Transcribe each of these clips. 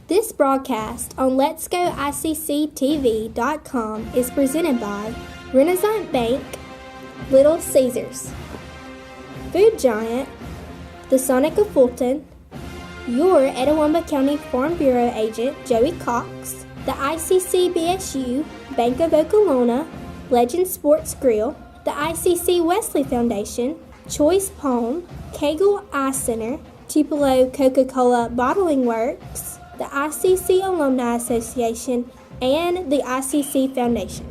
This broadcast on letsgoicctv.com is presented by Renaissance Bank, Little Caesars, Food Giant, the Sonic of Fulton, your Etowah County Farm Bureau agent Joey Cox, the ICC BSU, Bank of Okolona, Legend Sports Grill, the ICC Wesley Foundation, Choice Palm, Kegel Eye Center, Tupelo Coca-Cola Bottling Works, the ICC Alumni Association, and the ICC Foundation.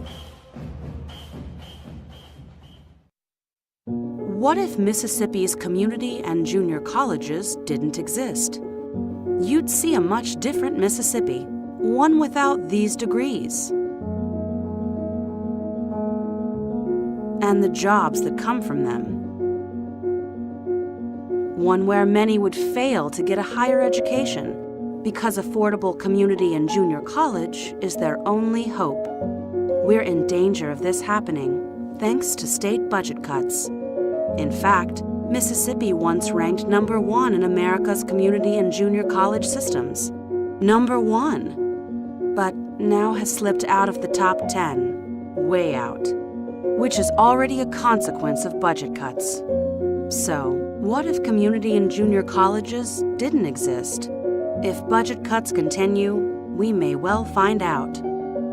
What if Mississippi's community and junior colleges didn't exist? You'd see a much different Mississippi, one without these degrees. And the jobs that come from them. One where many would fail to get a higher education because affordable community and junior college is their only hope. We're in danger of this happening thanks to state budget cuts. In fact, Mississippi once ranked number 1 in America's community and junior college systems. Number 1. But now has slipped out of the top 10, way out, which is already a consequence of budget cuts. So, what if community and junior colleges didn't exist? If budget cuts continue, we may well find out.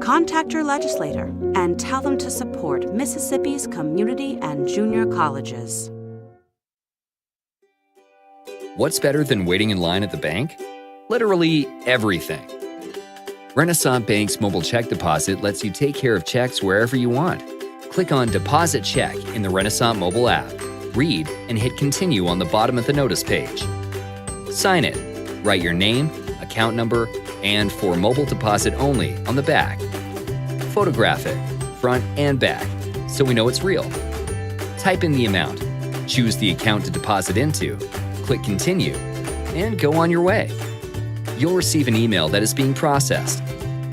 Contact your legislator and tell them to support Mississippi's community and junior colleges. What's better than waiting in line at the bank? Literally everything. Renaissance Bank's mobile check deposit lets you take care of checks wherever you want. Click on Deposit Check in the Renaissance mobile app. Read and hit Continue on the bottom of the notice page. Sign it. Write your name, account number, and for mobile deposit only on the back. Photograph it, front and back, so we know it's real. Type in the amount, choose the account to deposit into, click Continue, and go on your way. You'll receive an email that is being processed,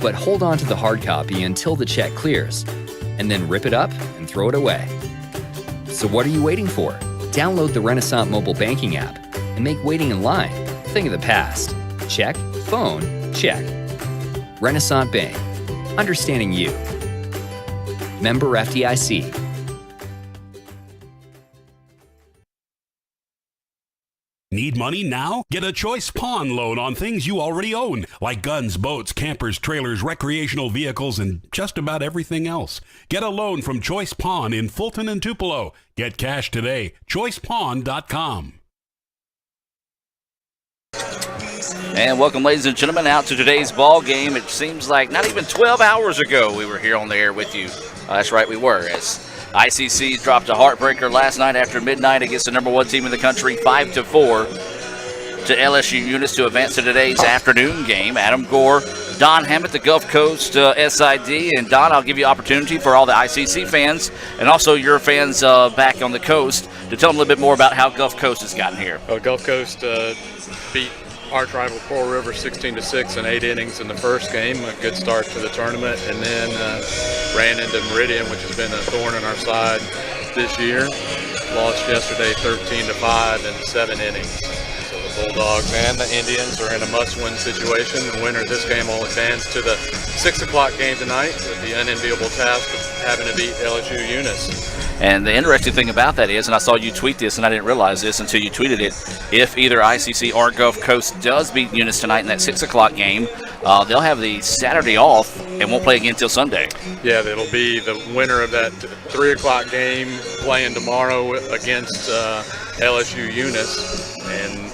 but hold on to the hard copy until the check clears, and then rip it up and throw it away. So what are you waiting for? Download the Renaissance mobile banking app and make waiting in line a thing of the past. Check, phone, check. Renaissance Bank. Understanding you. Member FDIC. Need money now? Get a Choice Pawn loan on things you already own, like guns, boats, campers, trailers, recreational vehicles, and just about everything else. Get a loan from Choice Pawn in Fulton and Tupelo. Get cash today. ChoicePawn.com. And welcome, ladies and gentlemen, out to today's ball game. It seems like not even 12 hours ago we were here on the air with you. That's right, we were. As ICC dropped a heartbreaker last night after midnight against the number 1 team in the country, 5-4 to LSU Eunice to advance to today's afternoon game. Adam Gore, Don Hammett, the Gulf Coast SID. And Don, I'll give you opportunity for all the ICC fans and also your fans back on the coast to tell them a little bit more about how Gulf Coast has gotten here. Gulf Coast beat arch rival Coral River 16-6 in 8 innings in the first game. A good start to the tournament, and then ran into Meridian, which has been a thorn in our side this year. Lost yesterday 13-5 in 7 innings. So the Bulldogs and the Indians are in a must-win situation. The winner of this game will advance to the 6 o'clock game tonight with the unenviable task of having to beat LSU Eunice. And the interesting thing about that is, and I saw you tweet this, and I didn't realize this until you tweeted it, if either ICC or Gulf Coast does beat Eunice tonight in that 6 o'clock game, they'll have the Saturday off and won't play again until Sunday. Yeah, it'll be the winner of that 3 o'clock game playing tomorrow against LSU Eunice, and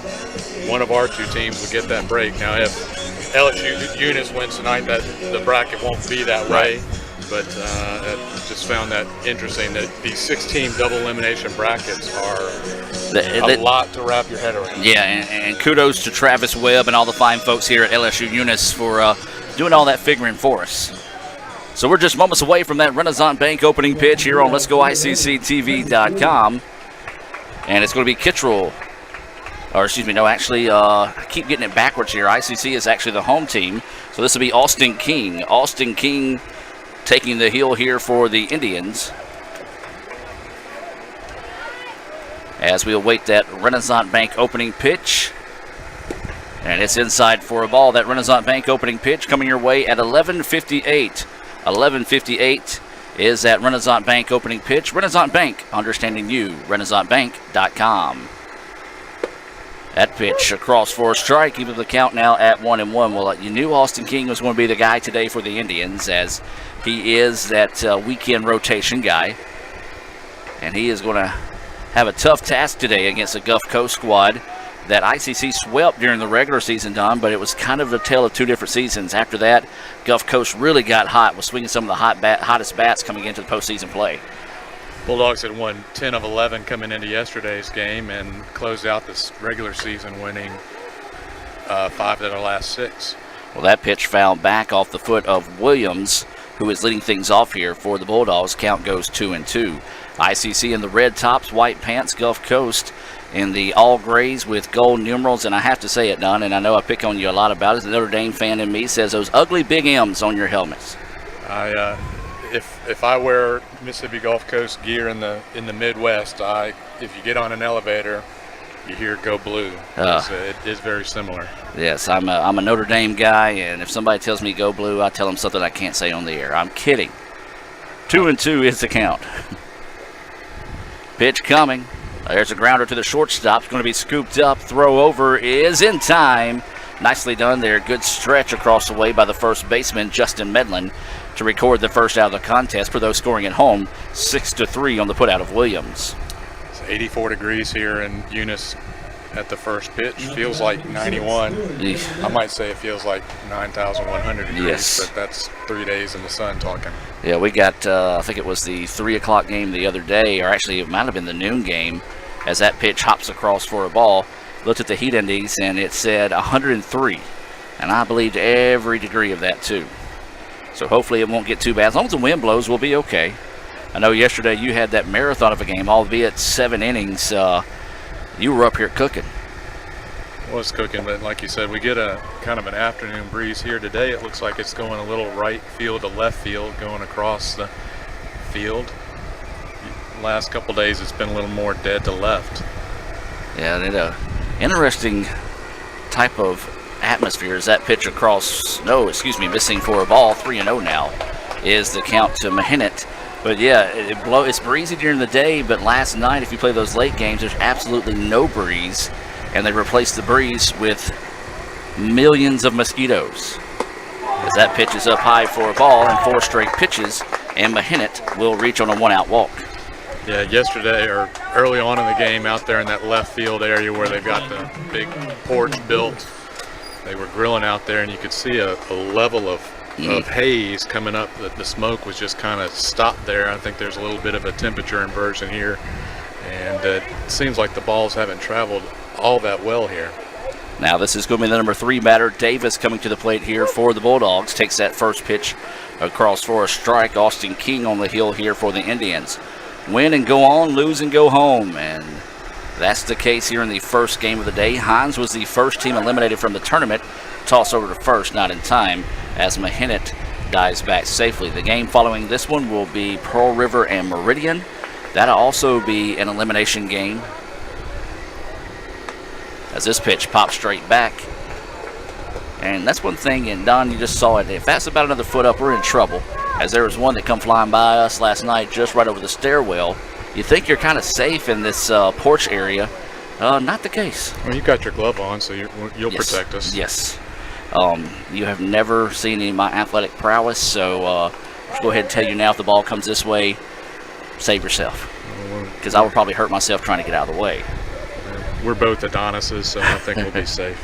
one of our 2 teams will get that break. Now, if LSU Eunice wins tonight, that the bracket won't be that way. But I just found that interesting that these 16 double elimination brackets are a lot to wrap your head around. Yeah, and kudos to Travis Webb and all the fine folks here at LSU Eunice for doing all that figuring for us. So we're just moments away from that Renaissance Bank opening pitch here on Let'sGoICCTV.com. And it's going to be Kittrell. Or excuse me, no, actually, I keep getting it backwards here. ICC is actually the home team. So this will be Austin King. Austin King taking the heel here for the Indians as we await that Renaissance Bank opening pitch. And it's inside for a ball. That Renaissance Bank opening pitch coming your way at 11:58. 11:58 is that Renaissance Bank opening pitch. Renaissance Bank, understanding you. RenaissanceBank.com. That pitch across for a strike, even the count now at 1-1. Well, you knew Austin King was going to be the guy today for the Indians, as he is that weekend rotation guy. And he is going to have a tough task today against a Gulf Coast squad that ICC swept during the regular season, Don, but it was kind of a tale of two different seasons. After that, Gulf Coast really got hot, was swinging some of the hottest bats coming into the postseason play. Bulldogs had won 10 of 11 coming into yesterday's game and closed out this regular season winning 5 out of the last 6. Well, that pitch fouled back off the foot of Williams, who is leading things off here for the Bulldogs. Count goes 2-2. ICC in the red tops, white pants, Gulf Coast in the all grays with gold numerals. And I have to say it, Don, and I know I pick on you a lot about it. The Notre Dame fan in me says those ugly big M's on your helmets. If I wear Mississippi Gulf Coast gear in the Midwest, if you get on an elevator, you hear "Go Blue." It is very similar. Yes, I'm a Notre Dame guy, and if somebody tells me "Go Blue," I tell them something I can't say on the air. I'm kidding. 2-2 is the count. Pitch coming. There's a grounder to the shortstop. It's going to be scooped up. Throw over is in time. Nicely done there. Good stretch across the way by the first baseman, Justin Medlin, to record the first out of the contest for those scoring at home. 6-3 on the putout of Williams. It's 84 degrees here in Eunice at the first pitch. Feels like 91. I might say it feels like 9,100 degrees, yes. But that's 3 days in the sun talking. Yeah, we got, I think it was the 3 o'clock game the other day, or actually it might have been the noon game, as that pitch hops across for a ball. Looked at the heat index, and it said 103. And I believed every degree of that, too. So hopefully it won't get too bad. As long as the wind blows, we'll be okay. I know yesterday you had that marathon of a game, albeit 7 innings. You were up here cooking. Was cooking, but like you said, we get a kind of an afternoon breeze here today. It looks like it's going a little right field to left field, going across the field. Last couple days, it's been a little more dead to left. Yeah, and interesting type of atmosphere as that pitch across. Missing for a ball. 3-0 now is the count to Mahinet. But yeah, it's breezy during the day, but last night, if you play those late games, there's absolutely no breeze, and they replaced the breeze with millions of mosquitoes. As that pitch is up high for a ball and 4 straight pitches, and Mahinet will reach on a 1-out walk. Yeah, yesterday or early on in the game out there in that left field area where they've got the big porch built, they were grilling out there, and you could see a level of haze coming up. The smoke was just kind of stopped there. I think there's a little bit of a temperature inversion here, and it seems like the balls haven't traveled all that well here. Now this is going to be the number 3 batter, Davis, coming to the plate here for the Bulldogs. Takes that first pitch across for a strike. Austin King on the hill here for the Indians. Win and go on, lose and go home, and that's the case here in the first game of the day. Hines was the first team eliminated from the tournament. Toss over to first, not in time, as Mahinet dives back safely. The game following this one will be Pearl River and Meridian. That'll also be an elimination game, as this pitch pops straight back. And that's one thing, and Don, you just saw it. If that's about another foot up, we're in trouble, as there was one that come flying by us last night just right over the stairwell. You think you're kind of safe in this porch area. Not the case. Well, you got your glove on, so you'll protect us. Yes. You have never seen any of my athletic prowess, so I'll go ahead and tell you now, if the ball comes this way, save yourself, because I would probably hurt myself trying to get out of the way. We're both Adonises, so I think we'll be safe.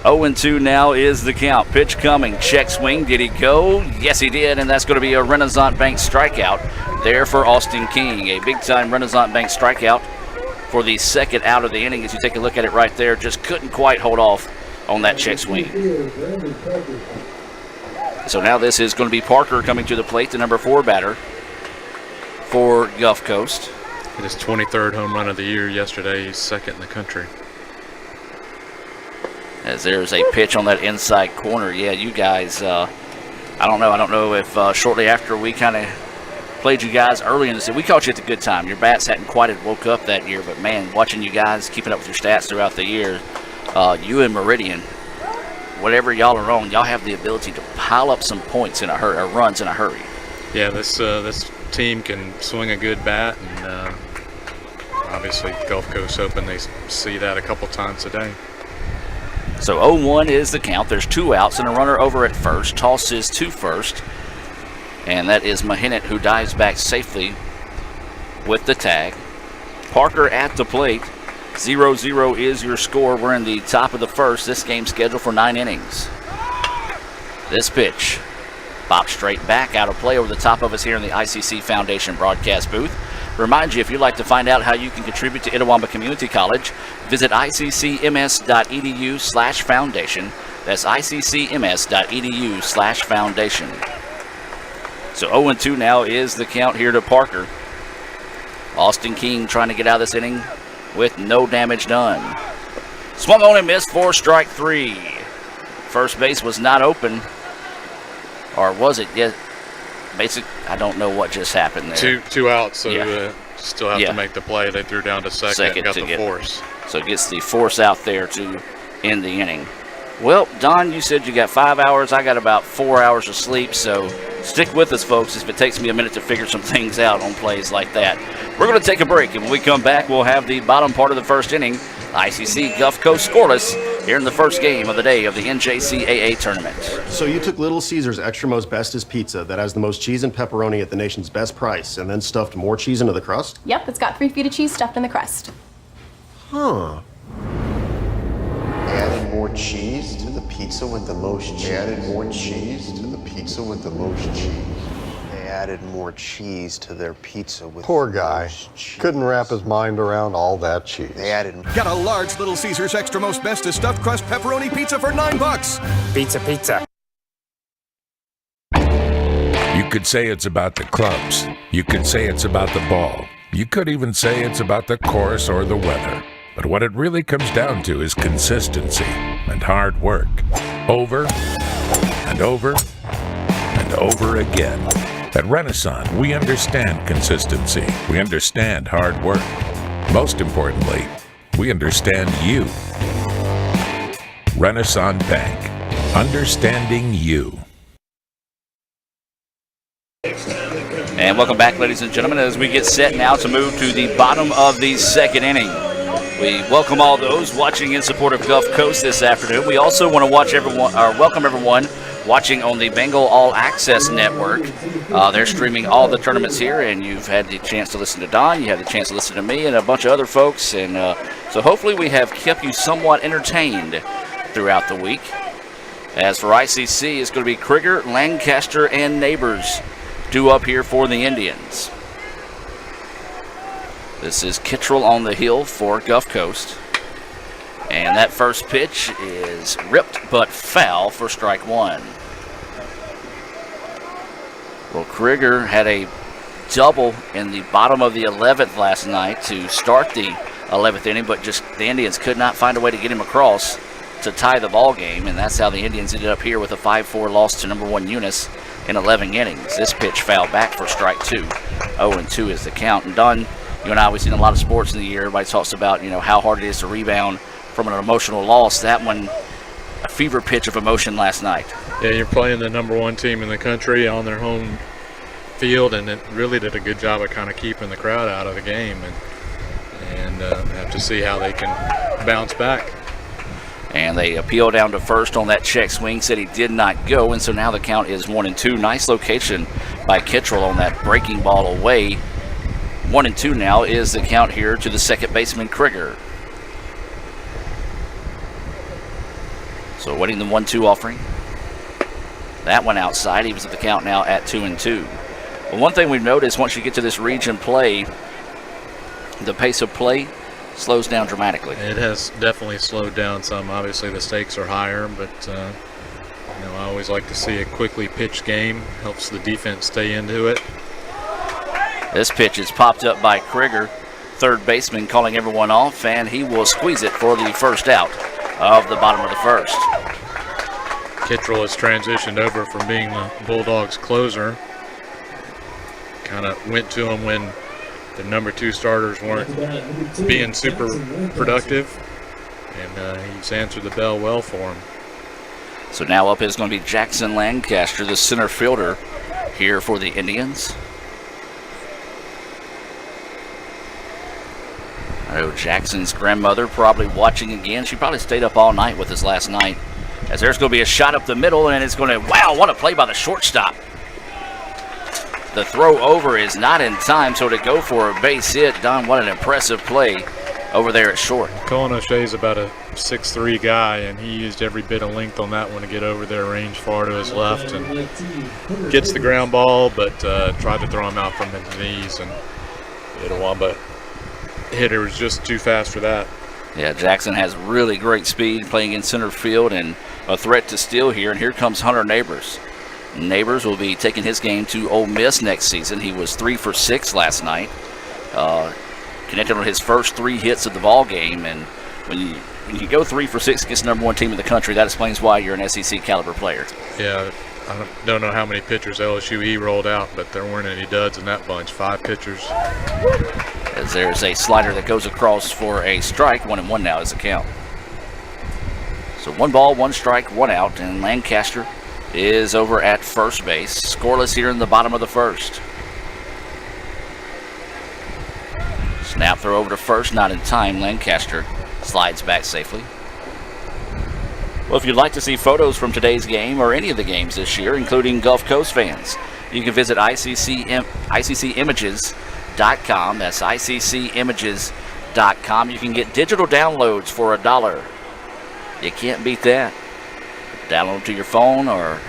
0-2 now is the count. Pitch coming. Check swing. Did he go? Yes, he did, and that's going to be a Renaissance Bank strikeout there for Austin King. A big-time Renaissance Bank strikeout for the second out of the inning. As you take a look at it right there, just couldn't quite hold off on that check swing. So now this is going to be Parker coming to the plate, the number 4 batter for Gulf Coast. His 23rd home run of the year yesterday. He's second in the country. As there's a pitch on that inside corner. Yeah, you guys, I don't know if shortly after we kind of played you guys early in the season, we caught you at the good time. Your bats hadn't quite woke up that year, but man, watching you guys keeping up with your stats throughout the year, you and Meridian, whatever y'all are on, y'all have the ability to pile up some points in a hurry, or runs in a hurry. Yeah, this team can swing a good bat, and obviously Gulf Coast hoping they see that a couple times a day. So 0-1 is the count. There's 2 outs and a runner over at first. Toss is to first, and that is Mahinet, who dives back safely with the tag. Parker at the plate. 0-0 is your score. We're in the top of the first. This game's scheduled for 9 innings. This pitch pops straight back out of play over the top of us here in the ICC Foundation broadcast booth. Remind you, if you'd like to find out how you can contribute to Itawamba Community College, visit iccms.edu/foundation. That's iccms.edu/foundation. So 0-2 now is the count here to Parker. Austin King trying to get out of this inning with no damage done. Swung on and missed for strike 3. First base was not open. Or was it? Yeah. I don't know what just happened there. Two outs, so still have to make the play. They threw down to second and got the force. So it gets the force out there to end the inning. Well, Don, you said you got 5 hours. I got about 4 hours of sleep, so stick with us, folks, if it takes me a minute to figure some things out on plays like that. We're going to take a break, and when we come back, we'll have the bottom part of the first inning. ICC Gulf Coast scoreless here in the first game of the day of the NJCAA tournament. So you took Little Caesars Extra Most Bestest pizza that has the most cheese and pepperoni at the nation's best price, and then stuffed more cheese into the crust? Yep, it's got 3 feet of cheese stuffed in the crust. Huh. Added more cheese to the pizza with the most cheese. Added more cheese to the pizza with the most cheese. They added more cheese to their pizza with Poor the guy. most cheese. Couldn't wrap his mind around all that cheese. They added. Get a large Little Caesars Extra Most Bestest stuffed crust pepperoni pizza for $9. Pizza. You could say it's about the clubs. You could say it's about the ball. You could even say it's about the course or the weather. But what it really comes down to is consistency and hard work. Over and over and over again. At Renaissance, we understand consistency. We understand hard work. Most importantly, we understand you. Renaissance Bank. Understanding you. And welcome back, ladies and gentlemen, as we get set now to move to the bottom of the second inning. We welcome all those watching in support of Gulf Coast this afternoon. We also want to welcome everyone watching on the Bengal All Access Network. They're streaming all the tournaments here, and you've had the chance to listen to Don, you had the chance to listen to me, and a bunch of other folks. And so hopefully we have kept you somewhat entertained throughout the week. As for ICC, it's going to be Krieger, Lancaster, and Neighbors due up here for the Indians. This is Kittrell on the hill for Gulf Coast. And that first pitch is ripped but foul for strike 1. Well, Krieger had a double in the bottom of the 11th last night to start the 11th inning, but just the Indians could not find a way to get him across to tie the ball game, and that's how the Indians ended up here with a 5-4 loss to number 1 Eunice in 11 innings. This pitch fouled back for strike 2. 0-2 is the count. And Don, you and I, we've seen a lot of sports in the year. Everybody talks about, how hard it is to rebound from an emotional loss. That one, a fever pitch of emotion last night. Yeah, you're playing the number 1 team in the country on their home field, and it really did a good job of kind of keeping the crowd out of the game, and have to see how they can bounce back. And they appeal down to first on that check swing, said he did not go, and so now the count is 1-2. Nice location by Kittrell on that breaking ball away. 1-2 now is the count here to the second baseman, Krieger. So waiting the 1-2 offering. That one outside. He was at the count now at 2-2. Well, one thing we've noticed, once you get to this region play, the pace of play slows down dramatically. It has definitely slowed down some. Obviously the stakes are higher, but I always like to see a quickly pitched game. Helps the defense stay into it. This pitch is popped up by Krieger, third baseman, calling everyone off, and he will squeeze it for the first out of the bottom of the first. Kittrell has transitioned over from being the Bulldogs' closer. Kind of went to him when the number 2 starters weren't being super productive, and he's answered the bell well for him. So now up is going to be Jackson Lancaster, the center fielder here for the Indians. I know Jackson's grandmother probably watching again. She probably stayed up all night with us last night. As there's going to be a shot up the middle, and it's going to, wow, what a play by the shortstop. The throw over is not in time, so to go for a base hit, Don, what an impressive play over there at short. Colin O'Shea's about a 6'3" guy, and he used every bit of length on that one to get over there, range far to his left, and gets the ground ball, but tried to throw him out from his knees, and Itawamba hitter was just too fast for that. Yeah, Jackson has really great speed playing in center field and a threat to steal here, and here comes Hunter Neighbors. Neighbors will be taking his game to Ole Miss next season. He was 3 for 6 last night. Connected on his first 3 hits of the ball game, and when you go 3 for 6 against the #1 team in the country, that explains why you're an SEC caliber player. Yeah, I don't know how many pitchers LSU rolled out, but there weren't any duds in that bunch. 5 pitchers. As there's a slider that goes across for a strike. 1-1 now is the count. So 1 ball, 1 strike, 1 out, and Lancaster is over at first base. Scoreless here in the bottom of the first. Snap throw over to first, not in time. Lancaster slides back safely. Well, if you'd like to see photos from today's game or any of the games this year, including Gulf Coast fans, you can visit ICCimages.com. That's ICCimages.com. You can get digital downloads for $1. You can't beat that. Download to your phone or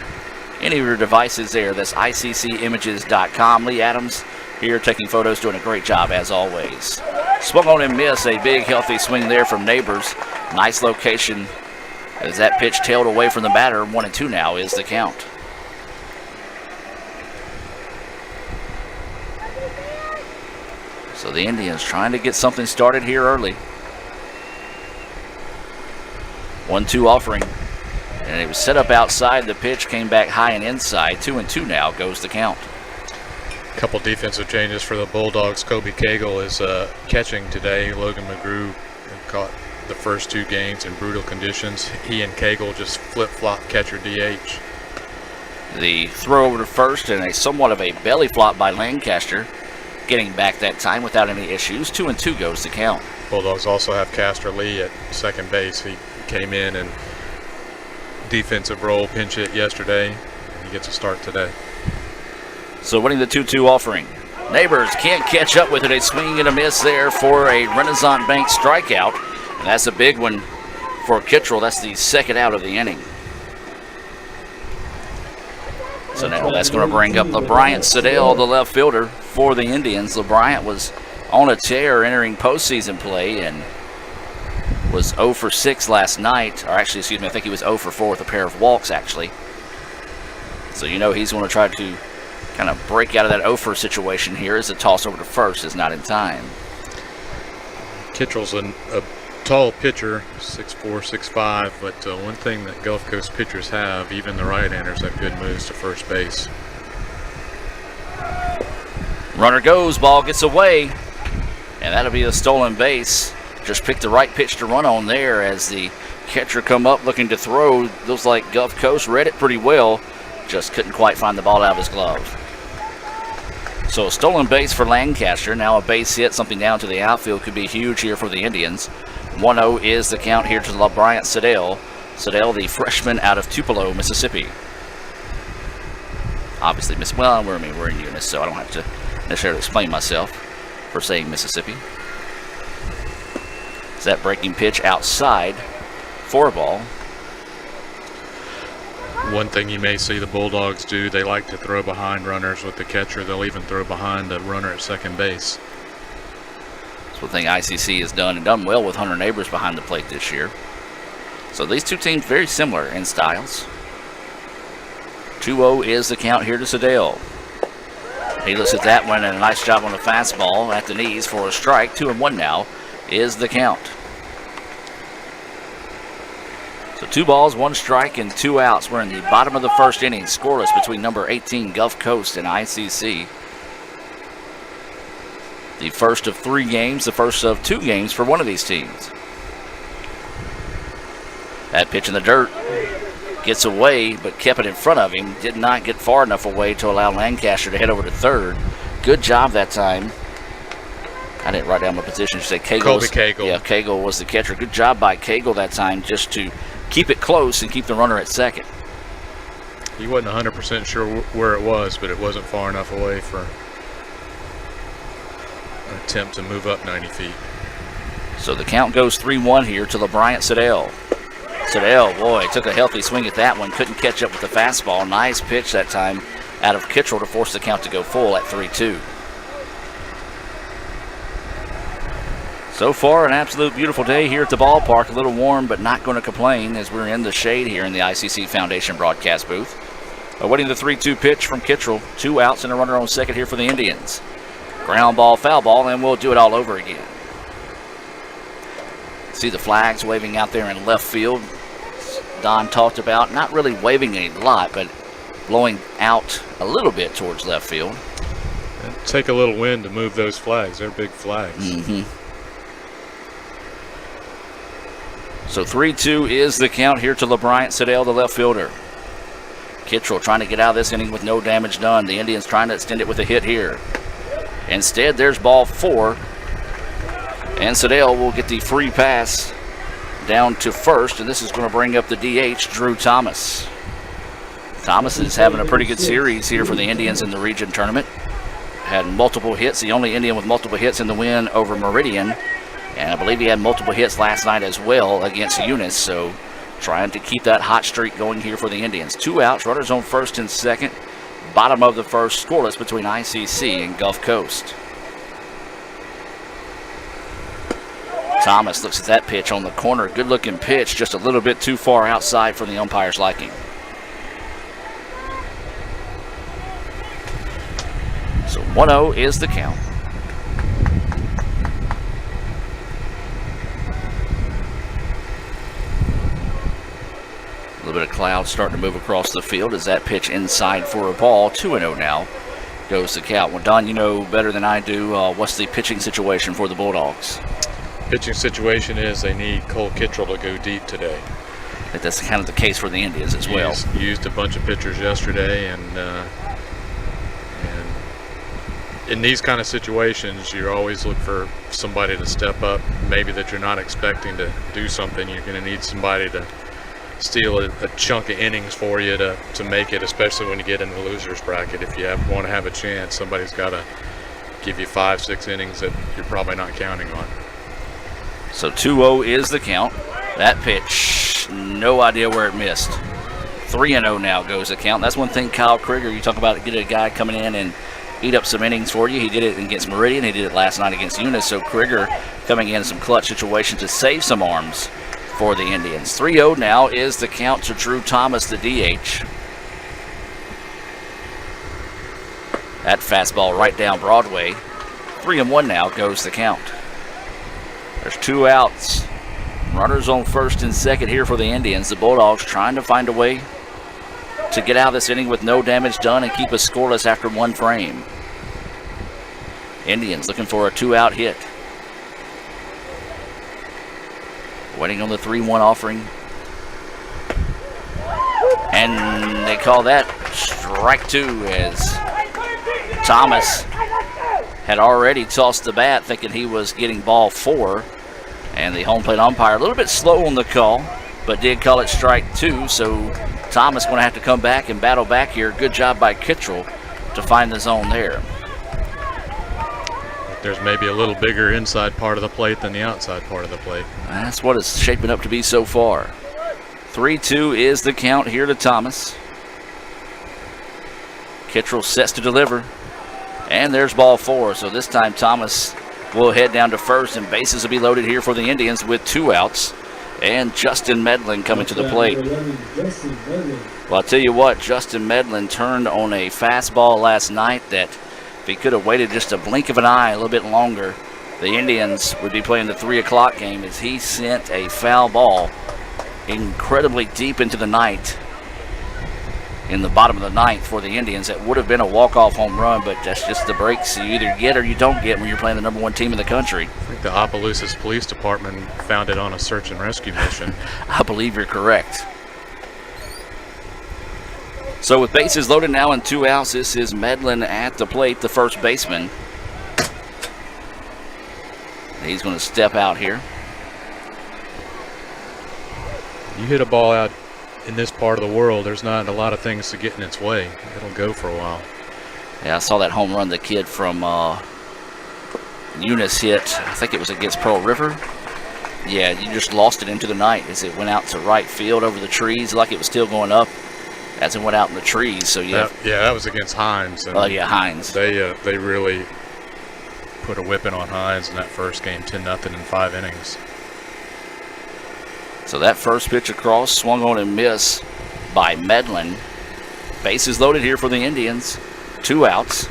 any of your devices there. That's ICCimages.com. Lee Adams here taking photos, doing a great job as always. Swung on and miss. A big healthy swing there from Neighbors. Nice location as that pitch tailed away from the batter. 1-2 now is the count. So the Indians trying to get something started here early. 1-2 offering. And it was set up outside. The pitch came back high and inside. 2-2 now goes the count. A couple defensive changes for the Bulldogs. Kobe Cagle is catching today. Logan McGrew caught the first 2 games in brutal conditions. He and Cagle just flip-flop catcher DH. The throw over to first and a somewhat of a belly flop by Lancaster. Getting back that time without any issues. 2-2 goes the count. Bulldogs also have Castor Lee at second base. He came in and defensive role, pinch hit yesterday. He gets a start today. So winning the 2-2 offering. Neighbors can't catch up with it. A swing and a miss there for a Renaissance Bank strikeout. And that's a big one for Kittrell. That's the second out of the inning. So now that's going to bring up LeBryant Siddell, the left fielder for the Indians. LeBryant was on a tear entering postseason play and was 0 for 6 last night. Or actually, excuse me, I think he was 0 for 4 with a pair of walks, actually. So you know he's going to try to kind of break out of that 0 for situation here as the toss over to first is not in time. Kittrell's a tall pitcher, 6'4", 6'5", but one thing that Gulf Coast pitchers have, even the right-handers, have good moves to first base. Runner goes, ball gets away, and that'll be a stolen base. Just picked the right pitch to run on there as the catcher come up looking to throw. Looks like Gulf Coast read it pretty well, just couldn't quite find the ball out of his glove. So a stolen base for Lancaster, now a base hit, something down to the outfield could be huge here for the Indians. 1-0 is the count here to LeBryant Siddell. Siddell, the freshman out of Tupelo, Mississippi. Obviously, we're in Eunice, so I don't have to necessarily explain myself for saying Mississippi. Is that breaking pitch outside for a ball? One thing you may see the Bulldogs do, they like to throw behind runners with the catcher. They'll even throw behind the runner at second base. That's one thing ICC has done and done well with Hunter Neighbors behind the plate this year. So these two teams very similar in styles. 2-0 is the count here to Siddell. He looks at that one and a nice job on the fastball at the knees for a strike. 2-1 now is the count. So 2 balls, 1 strike, and 2 outs. We're in the bottom of the first inning, scoreless between number 18 Gulf Coast and ICC. The first of 3 games, the first of 2 games for one of these teams. That pitch in the dirt. Gets away, but kept it in front of him. Did not get far enough away to allow Lancaster to head over to third. Good job that time. I didn't write down my position. You said Cagle. Colby Cagle. Yeah, Cagle was the catcher. Good job by Cagle that time just to keep it close and keep the runner at second. He wasn't 100% sure where it was, but it wasn't far enough away for an attempt to move up 90 feet. So the count goes 3-1 here to LeBryant Siddell. Siddell, boy, took a healthy swing at that one. Couldn't catch up with the fastball. Nice pitch that time out of Kittrell to force the count to go full at 3-2. So far, an absolute beautiful day here at the ballpark. A little warm, but not going to complain as we're in the shade here in the ICC Foundation broadcast booth. Awaiting the 3-2 pitch from Kittrell. 2 outs and a runner on second here for the Indians. Ground ball, foul ball, and we'll do it all over again. See the flags waving out there in left field. Don talked about not really waving a lot, but blowing out a little bit towards left field. It'd take a little wind to move those flags. They're big flags. So 3-2 is the count here to LeBryant Siddell, the left fielder. Kittrell trying to get out of this inning with no damage done. The Indians trying to extend it with a hit here. Instead, there's ball 4. And Siddell will get the free pass down to first, and this is going to bring up the DH, Drew Thomas. Thomas is having a pretty good series here for the Indians in the region tournament. Had multiple hits, the only Indian with multiple hits in the win over Meridian. And I believe he had multiple hits last night as well against Eunice, so trying to keep that hot streak going here for the Indians. 2 outs, runners on first and second. Bottom of the first, scoreless between ICC and Gulf Coast. Thomas looks at that pitch on the corner. Good looking pitch, just a little bit too far outside for the umpire's liking. So 1-0 is the count. A little bit of cloud starting to move across the field as that pitch inside for a ball. 2-0 now goes the count. Well, Don, you know better than I do, what's the pitching situation for the Bulldogs? Pitching situation is they need Cole Kittrell to go deep today. I think that's kind of the case for the Indians as well. He used a bunch of pitchers yesterday, and in these kind of situations, you always look for somebody to step up. Maybe that you're not expecting to do something. You're going to need somebody to steal a chunk of innings for you to make it, especially when you get in the loser's bracket. If you want to have a chance, somebody's got to give you 5-6 innings that you're probably not counting on. So 2-0 is the count. That pitch, no idea where it missed. 3-0 now goes the count. That's one thing Kyle Krieger, you talk about getting a guy coming in and eat up some innings for you. He did it against Meridian. He did it last night against Eunice. So Krieger coming in some clutch situations to save some arms for the Indians. 3-0 now is the count to Drew Thomas, the DH. That fastball right down Broadway. 3-1 now goes the count. There's 2 outs. Runners on first and second here for the Indians. The Bulldogs trying to find a way to get out of this inning with no damage done and keep us scoreless after 1 frame. Indians looking for a 2-out hit. Waiting on the 3-1 offering. And they call that strike 2 as Thomas had already tossed the bat thinking he was getting ball 4. And the home plate umpire a little bit slow on the call, but did call it strike 2. So Thomas going to have to come back and battle back here. Good job by Kittrell to find the zone there. There's maybe a little bigger inside part of the plate than the outside part of the plate. That's what it's shaping up to be so far. 3-2 is the count here to Thomas. Kittrell sets to deliver. And there's ball 4. So this time Thomas will head down to first, and bases will be loaded here for the Indians with 2 outs. And Justin Medlin coming to the plate. Well, I'll tell you what, Justin Medlin turned on a fastball last night that if he could have waited just a blink of an eye a little bit longer, the Indians would be playing the 3 o'clock game as he sent a foul ball incredibly deep into the night. in the bottom of the ninth for the Indians. That would have been a walk-off home run, but that's just the breaks you either get or you don't get when you're playing the number 1 team in the country. I think the Opelousas Police Department found it on a search and rescue mission. I believe you're correct. So with bases loaded now and 2 outs, this is Medlin at the plate, the first baseman. He's going to step out here. You hit a ball out in this part of the world, there's not a lot of things to get in its way. It'll go for a while. Yeah, I saw that home run the kid from Eunice hit. I think it was against Pearl River. Yeah, you just lost it into the night as it went out to right field over the trees like it was still going up as it went out in the trees. So yeah, that was against Hines. Oh yeah, Hines. They really put a whipping on Hines in that first game, 10-0 in 5 innings. So that first pitch across, swung on and missed by Medlin. Bases loaded here for the Indians. 2 outs.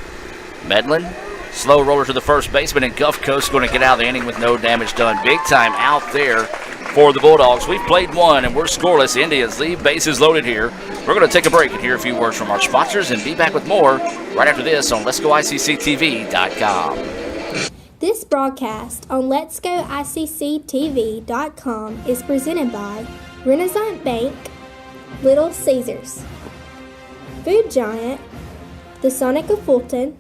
Medlin, slow roller to the first baseman, and Gulf Coast going to get out of the inning with no damage done. Big time out there for the Bulldogs. We've played 1 and we're scoreless. Indians leave bases loaded here. We're going to take a break and hear a few words from our sponsors and be back with more right after this on Let'sGoICCTV.com. This broadcast on Let'sGoICCTV.com is presented by Renaissance Bank, Little Caesars, Food Giant, the Sonic of Fulton,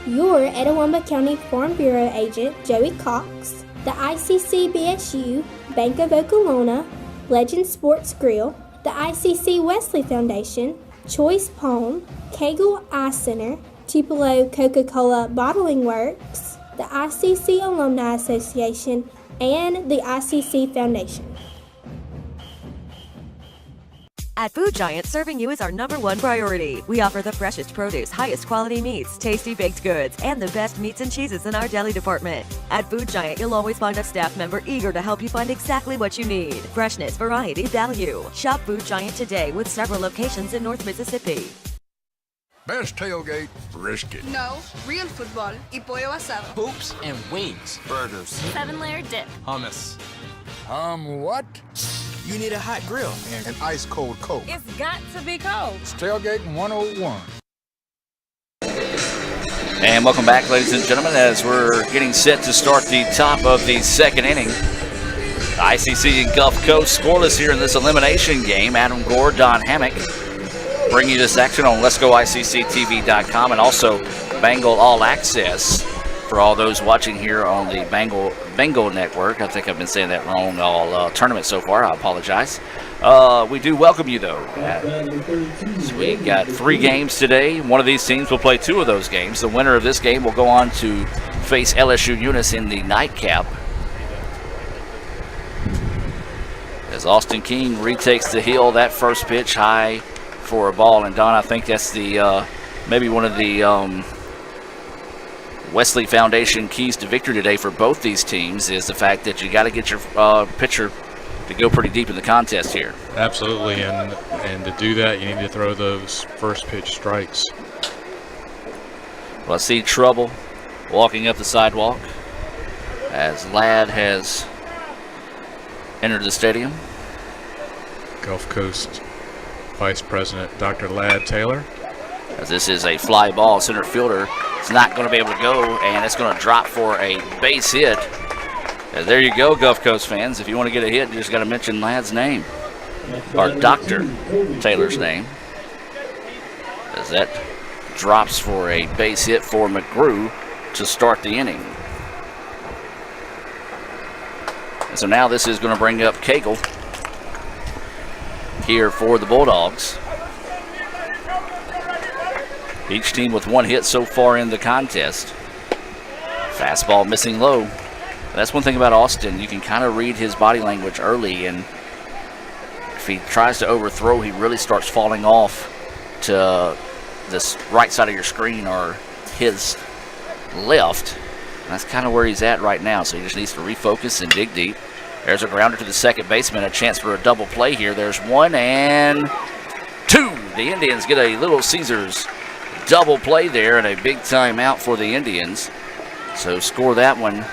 your Etowah County Farm Bureau agent Joey Cox, the ICC BSU, Bank of Okolona, Legend Sports Grill, the ICC Wesley Foundation, Choice Palm, Kegel Eye Center, Tupelo Coca-Cola Bottling Works, the ICC Alumni Association, and the ICC Foundation. At Food Giant, serving you is our #1 priority. We offer the freshest produce, highest quality meats, tasty baked goods, and the best meats and cheeses in our deli department. At Food Giant, you'll always find a staff member eager to help you find exactly what you need. Freshness, variety, value. Shop Food Giant today with several locations in North Mississippi. Best tailgate, brisket. No, real football y pollo asado. Hoops and wings. Burgers. 7-layer dip. Hummus. What? You need a hot grill. And an ice-cold Coke. It's got to be cold. It's Tailgating 101. And welcome back, ladies and gentlemen, as we're getting set to start the top of the second inning. ICC and Gulf Coast scoreless here in this elimination game. Adam Gore, Don Hammock bring you this action on Let'sGoICCTV.com and also Bengal All Access for all those watching here on the Bengal Network. I think I've been saying that wrong all tournament so far. I apologize. We do welcome you, though. So we got 3 games today. One of these teams will play 2 of those games. The winner of this game will go on to face LSU Eunice in the nightcap. As Austin King retakes the hill, that first pitch high for a ball. And Don, I think that's the maybe one of the Wesley Foundation keys to victory today for both these teams is the fact that you got to get your pitcher to go pretty deep in the contest here. Absolutely, and to do that, you need to throw those first pitch strikes. Well, I see trouble walking up the sidewalk as Ladd has entered the stadium. Gulf Coast Vice President Dr. Ladd Taylor. As this is a fly ball, center fielder is not going to be able to go, and it's going to drop for a base hit. And there you go, Gulf Coast fans. If you want to get a hit, you just got to mention Ladd's name, or Dr. Taylor's name. As that drops for a base hit for McGrew to start the inning. And so now this is going to bring up Cagle here for the Bulldogs. Each team with 1 hit so far in the contest. Fastball missing low. That's one thing about Austin. You can kind of read his body language early, and if he tries to overthrow, he really starts falling off to this right side of your screen or his left. And that's kind of where he's at right now, so he just needs to refocus and dig deep. There's a grounder to the second baseman, a chance for a double play here. There's 1 and 2. The Indians get a Little Caesars double play there and a big timeout for the Indians. So score that one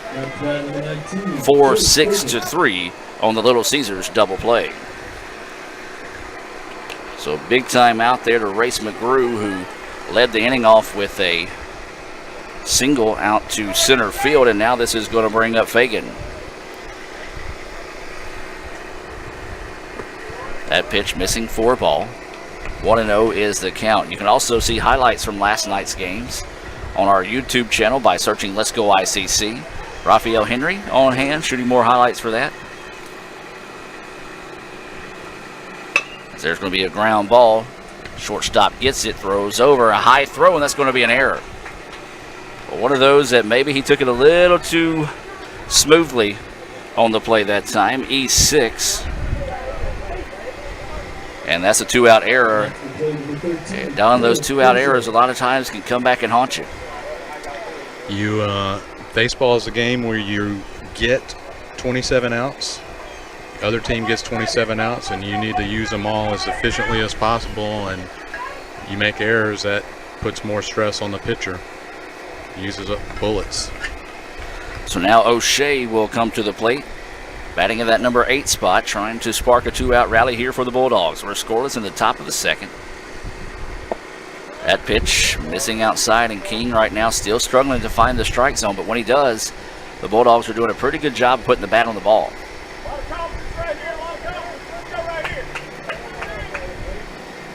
4-6-3 on the Little Caesars double play. So big time out there to Race McGrew, who led the inning off with a single out to center field, and now this is going to bring up Fagan. That pitch missing for a ball. 1-0 is the count. You can also see highlights from last night's games on our YouTube channel by searching Let's Go ICC. Raphael Henry on hand, shooting more highlights for that. As there's going to be a ground ball. Shortstop gets it, throws over, a high throw, and that's going to be an error. But one of those that maybe he took it a little too smoothly on the play that time. E6. And that's a 2-out error. And down those 2-out errors a lot of times can come back and haunt you. Baseball is a game where you get 27 outs. The other team gets 27 outs, and you need to use them all as efficiently as possible. And you make errors, that puts more stress on the pitcher. Uses up bullets. So now O'Shea will come to the plate, batting in that number 8 spot, trying to spark a 2-out rally here for the Bulldogs. We're scoreless in the top of the second. That pitch missing outside, and King right now still struggling to find the strike zone, but when he does, the Bulldogs are doing a pretty good job of putting the bat on the ball.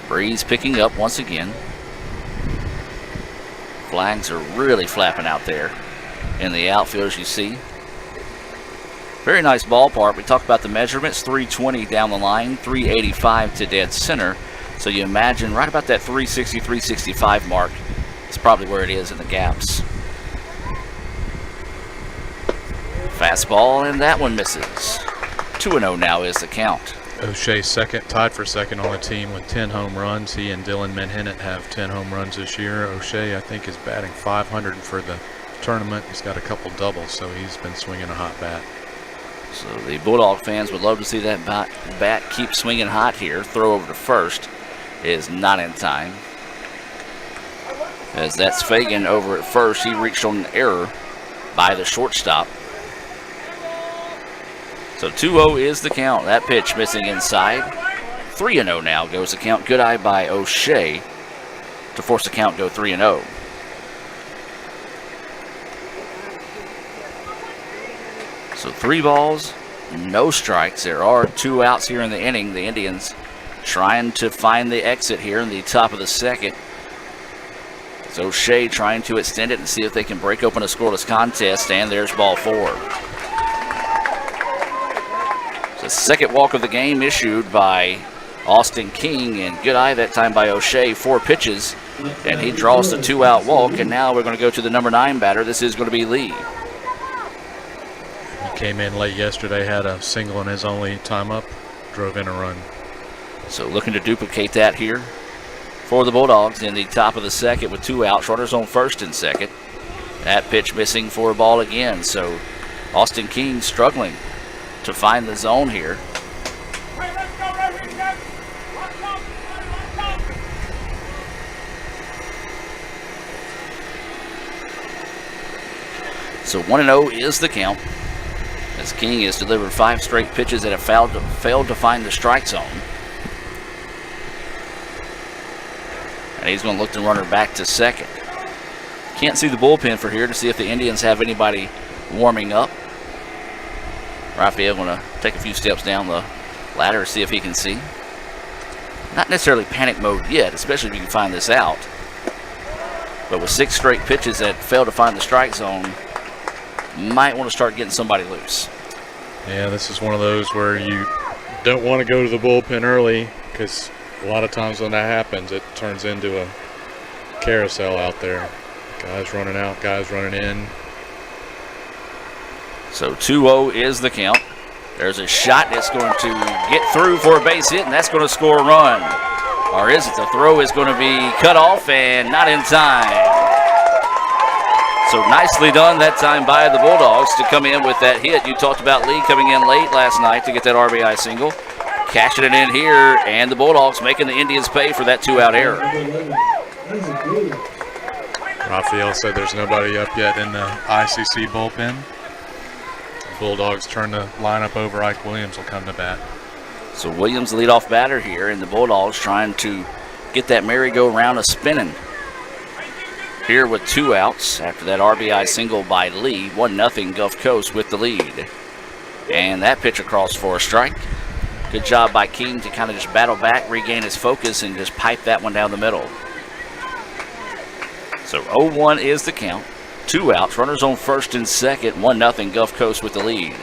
Breeze picking up once again. Flags are really flapping out there in the outfield, as you see. Very nice ballpark. We talked about the measurements, 320 down the line, 385 to dead center. So you imagine right about that 360, 365 mark is probably where it is in the gaps. Fastball, and that one misses. 2-0 now is the count. O'Shea tied for second on the team with 10 home runs. He and Dylan Menhennett have 10 home runs this year. O'Shea, I think, is batting .500 for the tournament. He's got a couple doubles, so he's been swinging a hot bat. So the Bulldog fans would love to see that bat keep swinging hot here. Throw over to first is not in time. As that's Fagan over at first. He reached on an error by the shortstop. So 2-0 is the count. That pitch missing inside. 3-0 now goes the count. Good eye by O'Shea to force the count go 3-0. So 3 balls, no strikes. There are 2 outs here in the inning. The Indians trying to find the exit here in the top of the second. So O'Shea trying to extend it and see if they can break open a scoreless contest. And there's ball 4. The second walk of the game issued by Austin King, and good eye that time by O'Shea. 4 pitches, and he draws the 2-out walk. And now we're going to go to the number 9 batter. This is going to be Lee. He came in late yesterday, had a single in his only time up, drove in a run. So looking to duplicate that here for the Bulldogs in the top of the second with 2 outs. Runners on first and second. That pitch missing for a ball again. So Austin King struggling to find the zone here. So 1-0 is the count, as King has delivered 5 straight pitches that have failed to find the strike zone. And he's going to look the runner back to second. Can't see the bullpen for here to see if the Indians have anybody warming up. Raphael going to take a few steps down the ladder to see if he can see. Not necessarily panic mode yet, especially if you can find this out. But with 6 straight pitches that failed to find the strike zone, might want to start getting somebody loose. Yeah, this is one of those where you don't want to go to the bullpen early, because a lot of times when that happens, it turns into a carousel out there. Guys running out, guys running in. So 2-0 is the count. There's a shot that's going to get through for a base hit, and that's going to score a run. Or is it? The throw is going to be cut off and not in time. So nicely done that time by the Bulldogs to come in with that hit. You talked about Lee coming in late last night to get that RBI single. Cashing it in here, and the Bulldogs making the Indians pay for that 2-out error. Raphael said there's nobody up yet in the ICC bullpen. The Bulldogs turn the lineup over. Ike Williams will come to bat. So Williams, the leadoff batter here, and the Bulldogs trying to get that merry-go-round a spinning. Here with 2 outs after that RBI single by Lee. 1-0 Gulf Coast with the lead. And that pitch across for a strike. Good job by King to kind of just battle back, regain his focus, and just pipe that one down the middle. So 0-1 is the count. 2 outs, runners on first and second. 1-0 Gulf Coast with the lead.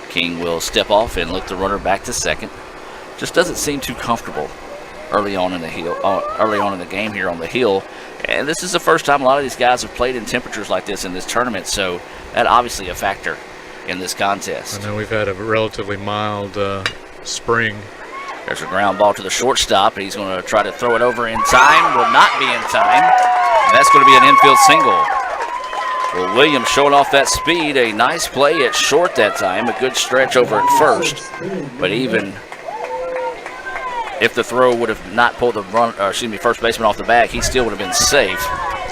King will step off and lift the runner back to second. Just doesn't seem too comfortable early on in the game here on the hill. And this is the first time a lot of these guys have played in temperatures like this in this tournament, so that obviously a factor in this contest. I know we've had a relatively mild spring. There's a ground ball to the shortstop, and he's going to try to throw it over in time. Will not be in time. And that's going to be an infield single. Well, Williams showing off that speed. A nice play at short that time. A good stretch over at first. But even if the throw would have not pulled the first baseman off the bag, he still would have been safe.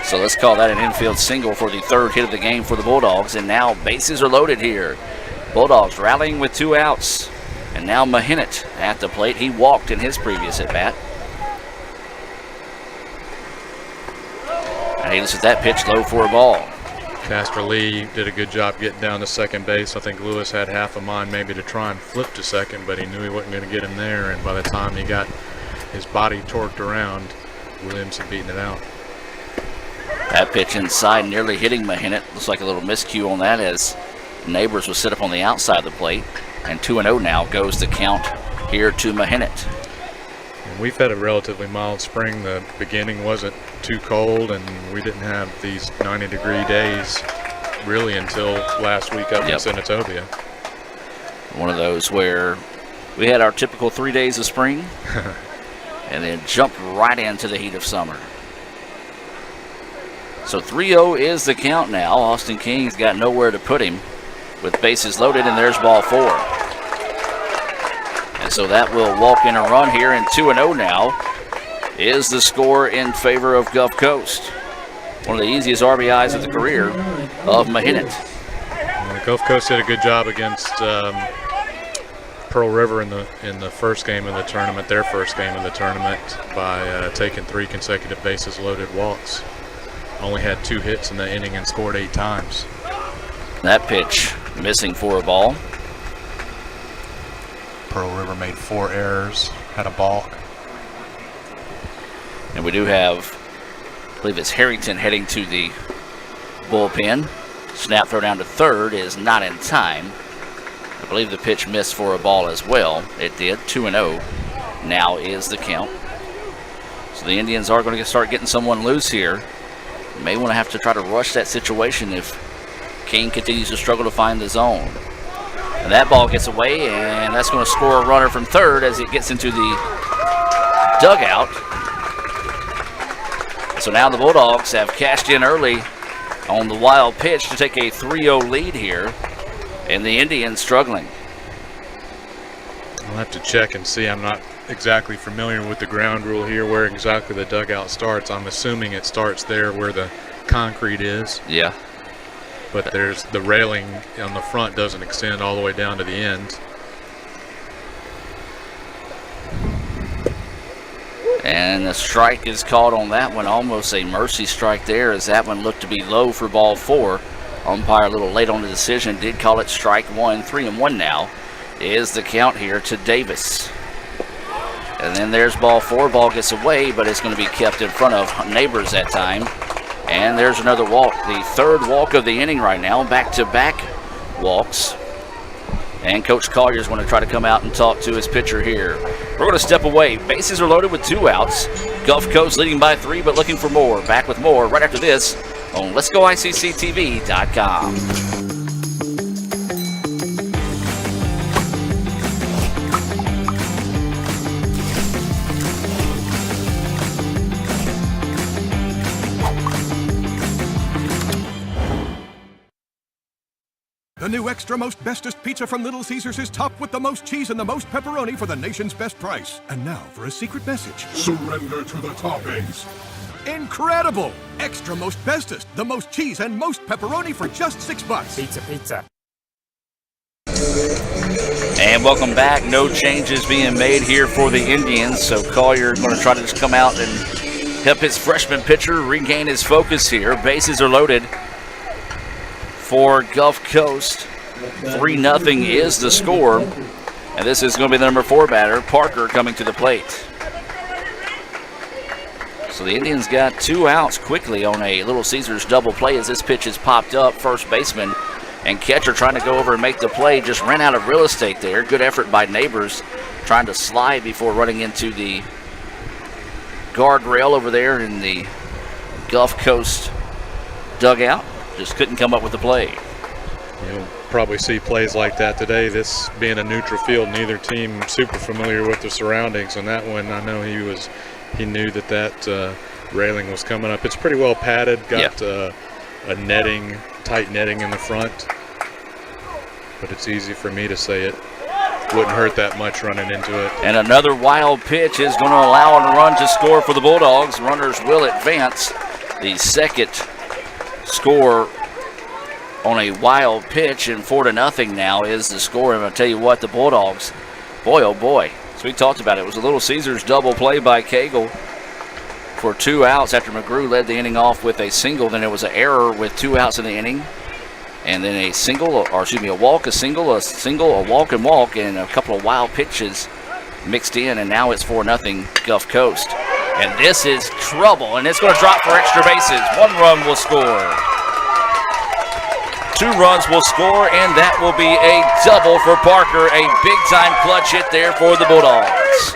So let's call that an infield single for the 3rd hit of the game for the Bulldogs. And now bases are loaded here. Bulldogs rallying with 2 outs. And now Mahinet at the plate. He walked in his previous at-bat. And he looks at that pitch low for a ball. Casper Lee did a good job getting down to second base. I think Lewis had half a mind maybe to try and flip to second, but he knew he wasn't going to get him there. And by the time he got his body torqued around, Williams had beaten it out. That pitch inside nearly hitting Mahinet. Looks like a little miscue on that as Neighbors was set up on the outside of the plate. And 2-0 now goes the count here to Mahinet. And we've had a relatively mild spring. The beginning wasn't too cold, and we didn't have these 90-degree days really until last week up in Senatobia. One of those where we had our typical 3 days of spring and then jumped right into the heat of summer. So 3-0 is the count now. Austin King's got nowhere to put him with bases loaded, and there's ball 4. And so that will walk in a run here, and 2-0 now is the score in favor of Gulf Coast. One of the easiest RBIs of the career of Mahinet. Well, Gulf Coast did a good job against Pearl River in the first game of the tournament, their first game of the tournament, by taking 3 consecutive bases loaded walks. Only had 2 hits in the inning and scored 8 times. That pitch missing for a ball. Pearl River made 4 errors, had a balk. And we do have, I believe it's Harrington heading to the bullpen. Snap throw down to third is not in time. I believe the pitch missed for a ball as well. It did. 2-0 now is the count. So the Indians are going to start getting someone loose here. May want to have to try to rush that situation if King continues to struggle to find the zone. And that ball gets away, and that's going to score a runner from third as it gets into the dugout. So now the Bulldogs have cashed in early on the wild pitch to take a 3-0 lead here, and the Indians struggling. I'll have to check and see. I'm not exactly familiar with the ground rule here, where exactly the dugout starts. I'm assuming it starts there where the concrete is. Yeah. But there's the railing on the front doesn't extend all the way down to the end. And a strike is called on that one, almost a mercy strike there, as that one looked to be low for ball 4. Umpire a little late on the decision, did call it strike 1. 3-1 now is the count here to Davis. And then there's ball 4. Ball gets away, but it's going to be kept in front of Neighbors that time. And there's another walk, the 3rd walk of the inning right now, back-to-back walks. And Coach Collier's going to try to come out and talk to his pitcher here. We're going to step away. Bases are loaded with 2 outs. Gulf Coast leading by 3, but looking for more. Back with more right after this on Let'sGoICCTV.com. The new extra most bestest pizza from Little Caesars is topped with the most cheese and the most pepperoni for the nation's best price. And now for a secret message. Surrender to the toppings. Incredible! Extra most bestest, the most cheese and most pepperoni for just $6. Pizza, pizza. And welcome back. No changes being made here for the Indians. So Collier going to try to just come out and help his freshman pitcher regain his focus here. Bases are loaded for Gulf Coast. 3-0 is the score. And this is going to be the number 4 batter, Parker, coming to the plate. So the Indians got 2 outs quickly on a Little Caesars double play as this pitch is popped up. First baseman and catcher trying to go over and make the play. Just ran out of real estate there. Good effort by Neighbors trying to slide before running into the guardrail over there in the Gulf Coast dugout. Just couldn't come up with the play. You'll probably see plays like that today. This being a neutral field, neither team super familiar with the surroundings. On that one, I know he knew that railing was coming up. It's pretty well padded. Got a netting, tight netting in the front. But it's easy for me to say it wouldn't hurt that much running into it. And another wild pitch is going to allow a run to score for the Bulldogs. Runners will advance. The second score on a wild pitch, and 4-0 now is the score. And I'll tell you what, the Bulldogs, boy, oh boy. So we talked about it. It was a Little Caesars double play by Cagle for 2 outs after McGrew led the inning off with a single. Then there was an error with 2 outs in the inning. And then a single, or excuse me, a walk, a single, a walk, and a couple of wild pitches mixed in, and now it's 4-0 Gulf Coast. And this is trouble, and it's going to drop for extra bases. 1 run will score. 2 runs will score, and that will be a double for Parker. A big-time clutch hit there for the Bulldogs.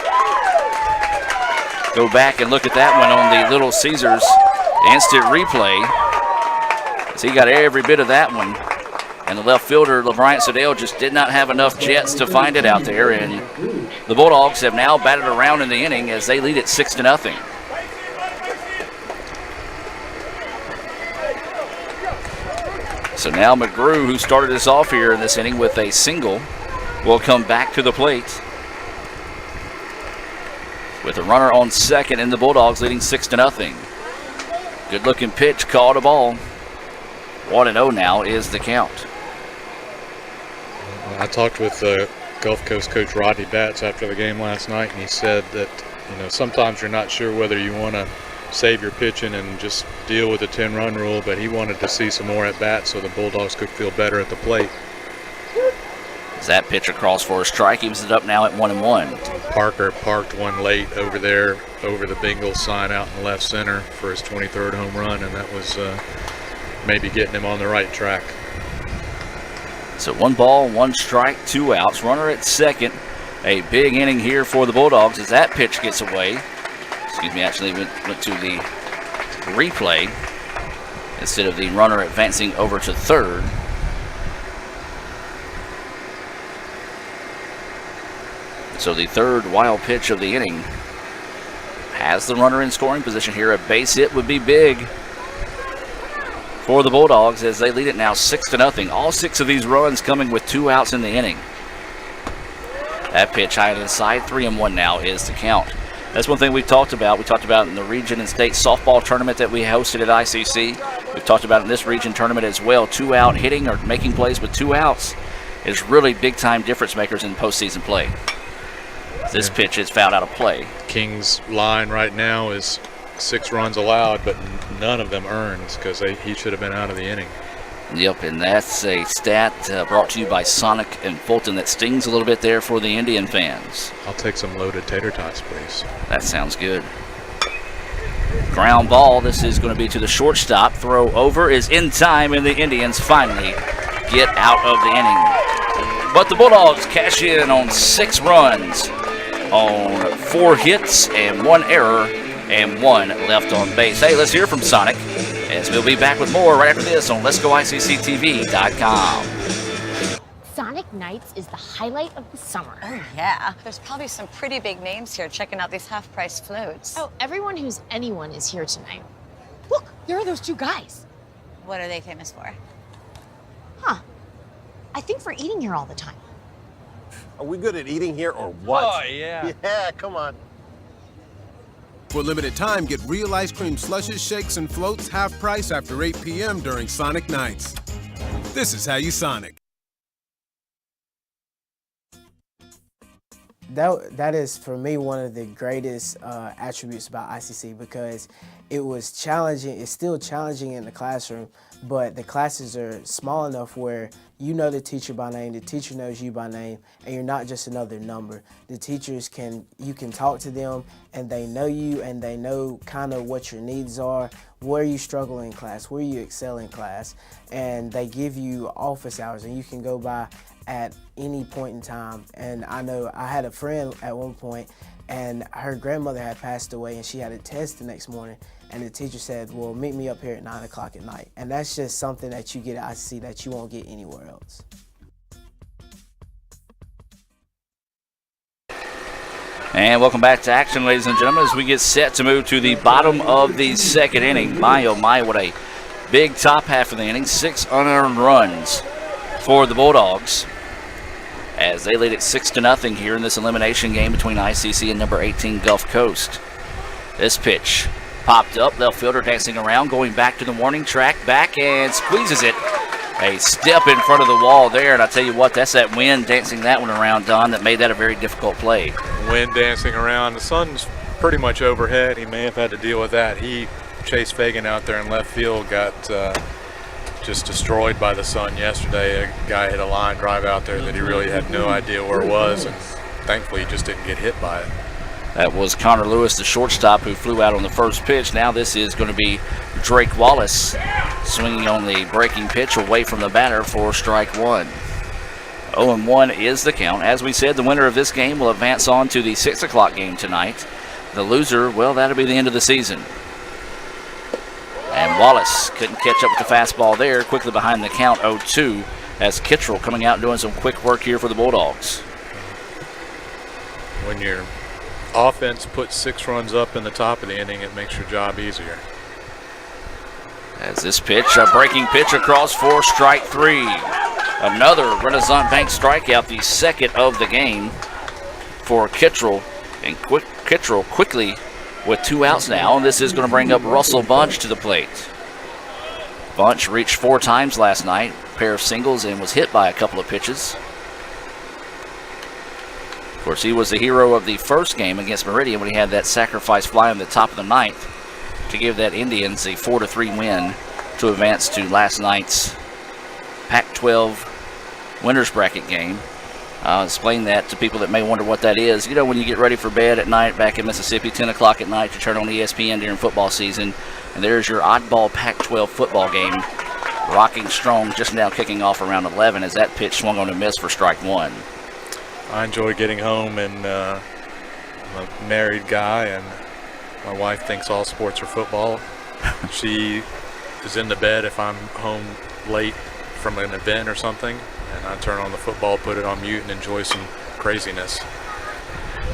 Go back and look at that one on the Little Caesars instant replay. So he got every bit of that one. And the left fielder, LeBryant Sedale, just did not have enough jets to find it out there. And the Bulldogs have now batted around in the inning as they lead it 6-0. So now McGrew, who started us off here in this inning with a single, will come back to the plate with a runner on second, and the Bulldogs leading 6-0. Good-looking pitch, called a ball. 1-0 now is the count. I talked with Gulf Coast coach Rodney Batts after the game last night, and he said that sometimes you're not sure whether you want to save your pitching and just deal with the 10-run rule, but he wanted to see some more at bat so the Bulldogs could feel better at the plate. As that pitch across for a strike, he was up now at 1-1. Parker parked one late over there, over the Bengals sign out in left center for his 23rd home run, and that was maybe getting him on the right track. So 1 ball, 1 strike, 2 outs. Runner at second. A big inning here for the Bulldogs as that pitch gets away. Excuse me, actually went to the replay instead of the runner advancing over to third. So the third wild pitch of the inning has the runner in scoring position here. A base hit would be big for the Bulldogs as they lead it now 6-0. All 6 of these runs coming with 2 outs in the inning. That pitch high to the side, 3-1 now is the count. That's one thing we've talked about. We talked about in the region and state softball tournament that we hosted at ICC. We've talked about in this region tournament as well. 2-out hitting or making plays with 2 outs is really big-time difference makers in postseason play. This pitch is fouled out of play. King's line right now is 6 runs allowed, but none of them earned because he should have been out of the inning. Yep, and that's a stat brought to you by Sonic and Fulton that stings a little bit there for the Indian fans. I'll take some loaded tater tots, please. That sounds good. Ground ball. This is going to be to the shortstop. Throw over is in time, and the Indians finally get out of the inning. But the Bulldogs cash in on 6 runs on 4 hits and 1 error and 1 left on base. Hey, let's hear from Sonic, as we'll be back with more right after this on Let'sGoICCTV.com. Sonic Nights is the highlight of the summer. Oh, yeah. There's probably some pretty big names here checking out these half-price floats. Oh, everyone who's anyone is here tonight. Look, there are those 2 guys. What are they famous for? Huh. I think for eating here all the time. Are we good at eating here or what? Oh, yeah. Yeah, come on. For a limited time, get real ice cream slushes, shakes, and floats half price after 8 p.m. during Sonic Nights. This is how you Sonic. that is for me one of the greatest attributes about ICC, because it was challenging. It's still challenging in the classroom, but the classes are small enough where you know the teacher by name, the teacher knows you by name, and you're not just another number. The teachers you can talk to them, and they know you, and they know kind of what your needs are, where you struggle in class, where you excel in class, and they give you office hours, and you can go by at any point in time. And I know I had a friend at one point, and her grandmother had passed away, and she had a test the next morning, and the teacher said, well, meet me up here at 9 o'clock at night. And that's just something that you get at ICC that you won't get anywhere else. And welcome back to action, ladies and gentlemen, as we get set to move to the bottom of the second inning. My, oh my, what a big top half of the inning. 6 unearned runs for the Bulldogs, as they lead it 6-0 here in this elimination game between ICC and number 18 Gulf Coast. This pitch popped up, left fielder dancing around, going back to the warning track, back and squeezes it. A step in front of the wall there, and I tell you what, that's that wind dancing that one around, Don, that made that a very difficult play. Wind dancing around. The sun's pretty much overhead. He may have had to deal with that. Chase Fagan out there in left field got just destroyed by the sun yesterday. A guy hit a line drive out there that he really had no idea where it was, and thankfully he just didn't get hit by it. That was Connor Lewis, the shortstop, who flew out on the first pitch. Now this is going to be Drake Wallace swinging on the breaking pitch away from the batter for strike one. 0-1 is the count. As we said, the winner of this game will advance on to the 6 o'clock game tonight. The loser, well, that'll be the end of the season. And Wallace couldn't catch up with the fastball there. Quickly behind the count, 0-2, as Kittrell coming out and doing some quick work here for the Bulldogs. When your offense puts 6 runs up in the top of the inning, it makes your job easier. As this pitch, a breaking pitch across for strike 3. Another Renaissance Bank strikeout, the second of the game for Kittrell. And Kittrell quickly with 2 outs now, and this is going to bring up Russell Bunch to the plate. Bunch reached 4 times last night, a pair of singles, and was hit by a couple of pitches. Of course, he was the hero of the first game against Meridian when he had that sacrifice fly on the top of the ninth to give that Indians a 4-3 win to advance to last night's Pac-12 winners bracket game. I'll explain that to people that may wonder what that is. You know, when you get ready for bed at night back in Mississippi, 10 o'clock at night, you turn on ESPN during football season, and there's your oddball Pac-12 football game rocking strong, just now kicking off around 11 as that pitch swung on a miss for strike 1. I enjoy getting home, and I'm a married guy, and my wife thinks all sports are football. She is in the bed if I'm home late from an event or something, and I turn on the football, put it on mute, and enjoy some craziness.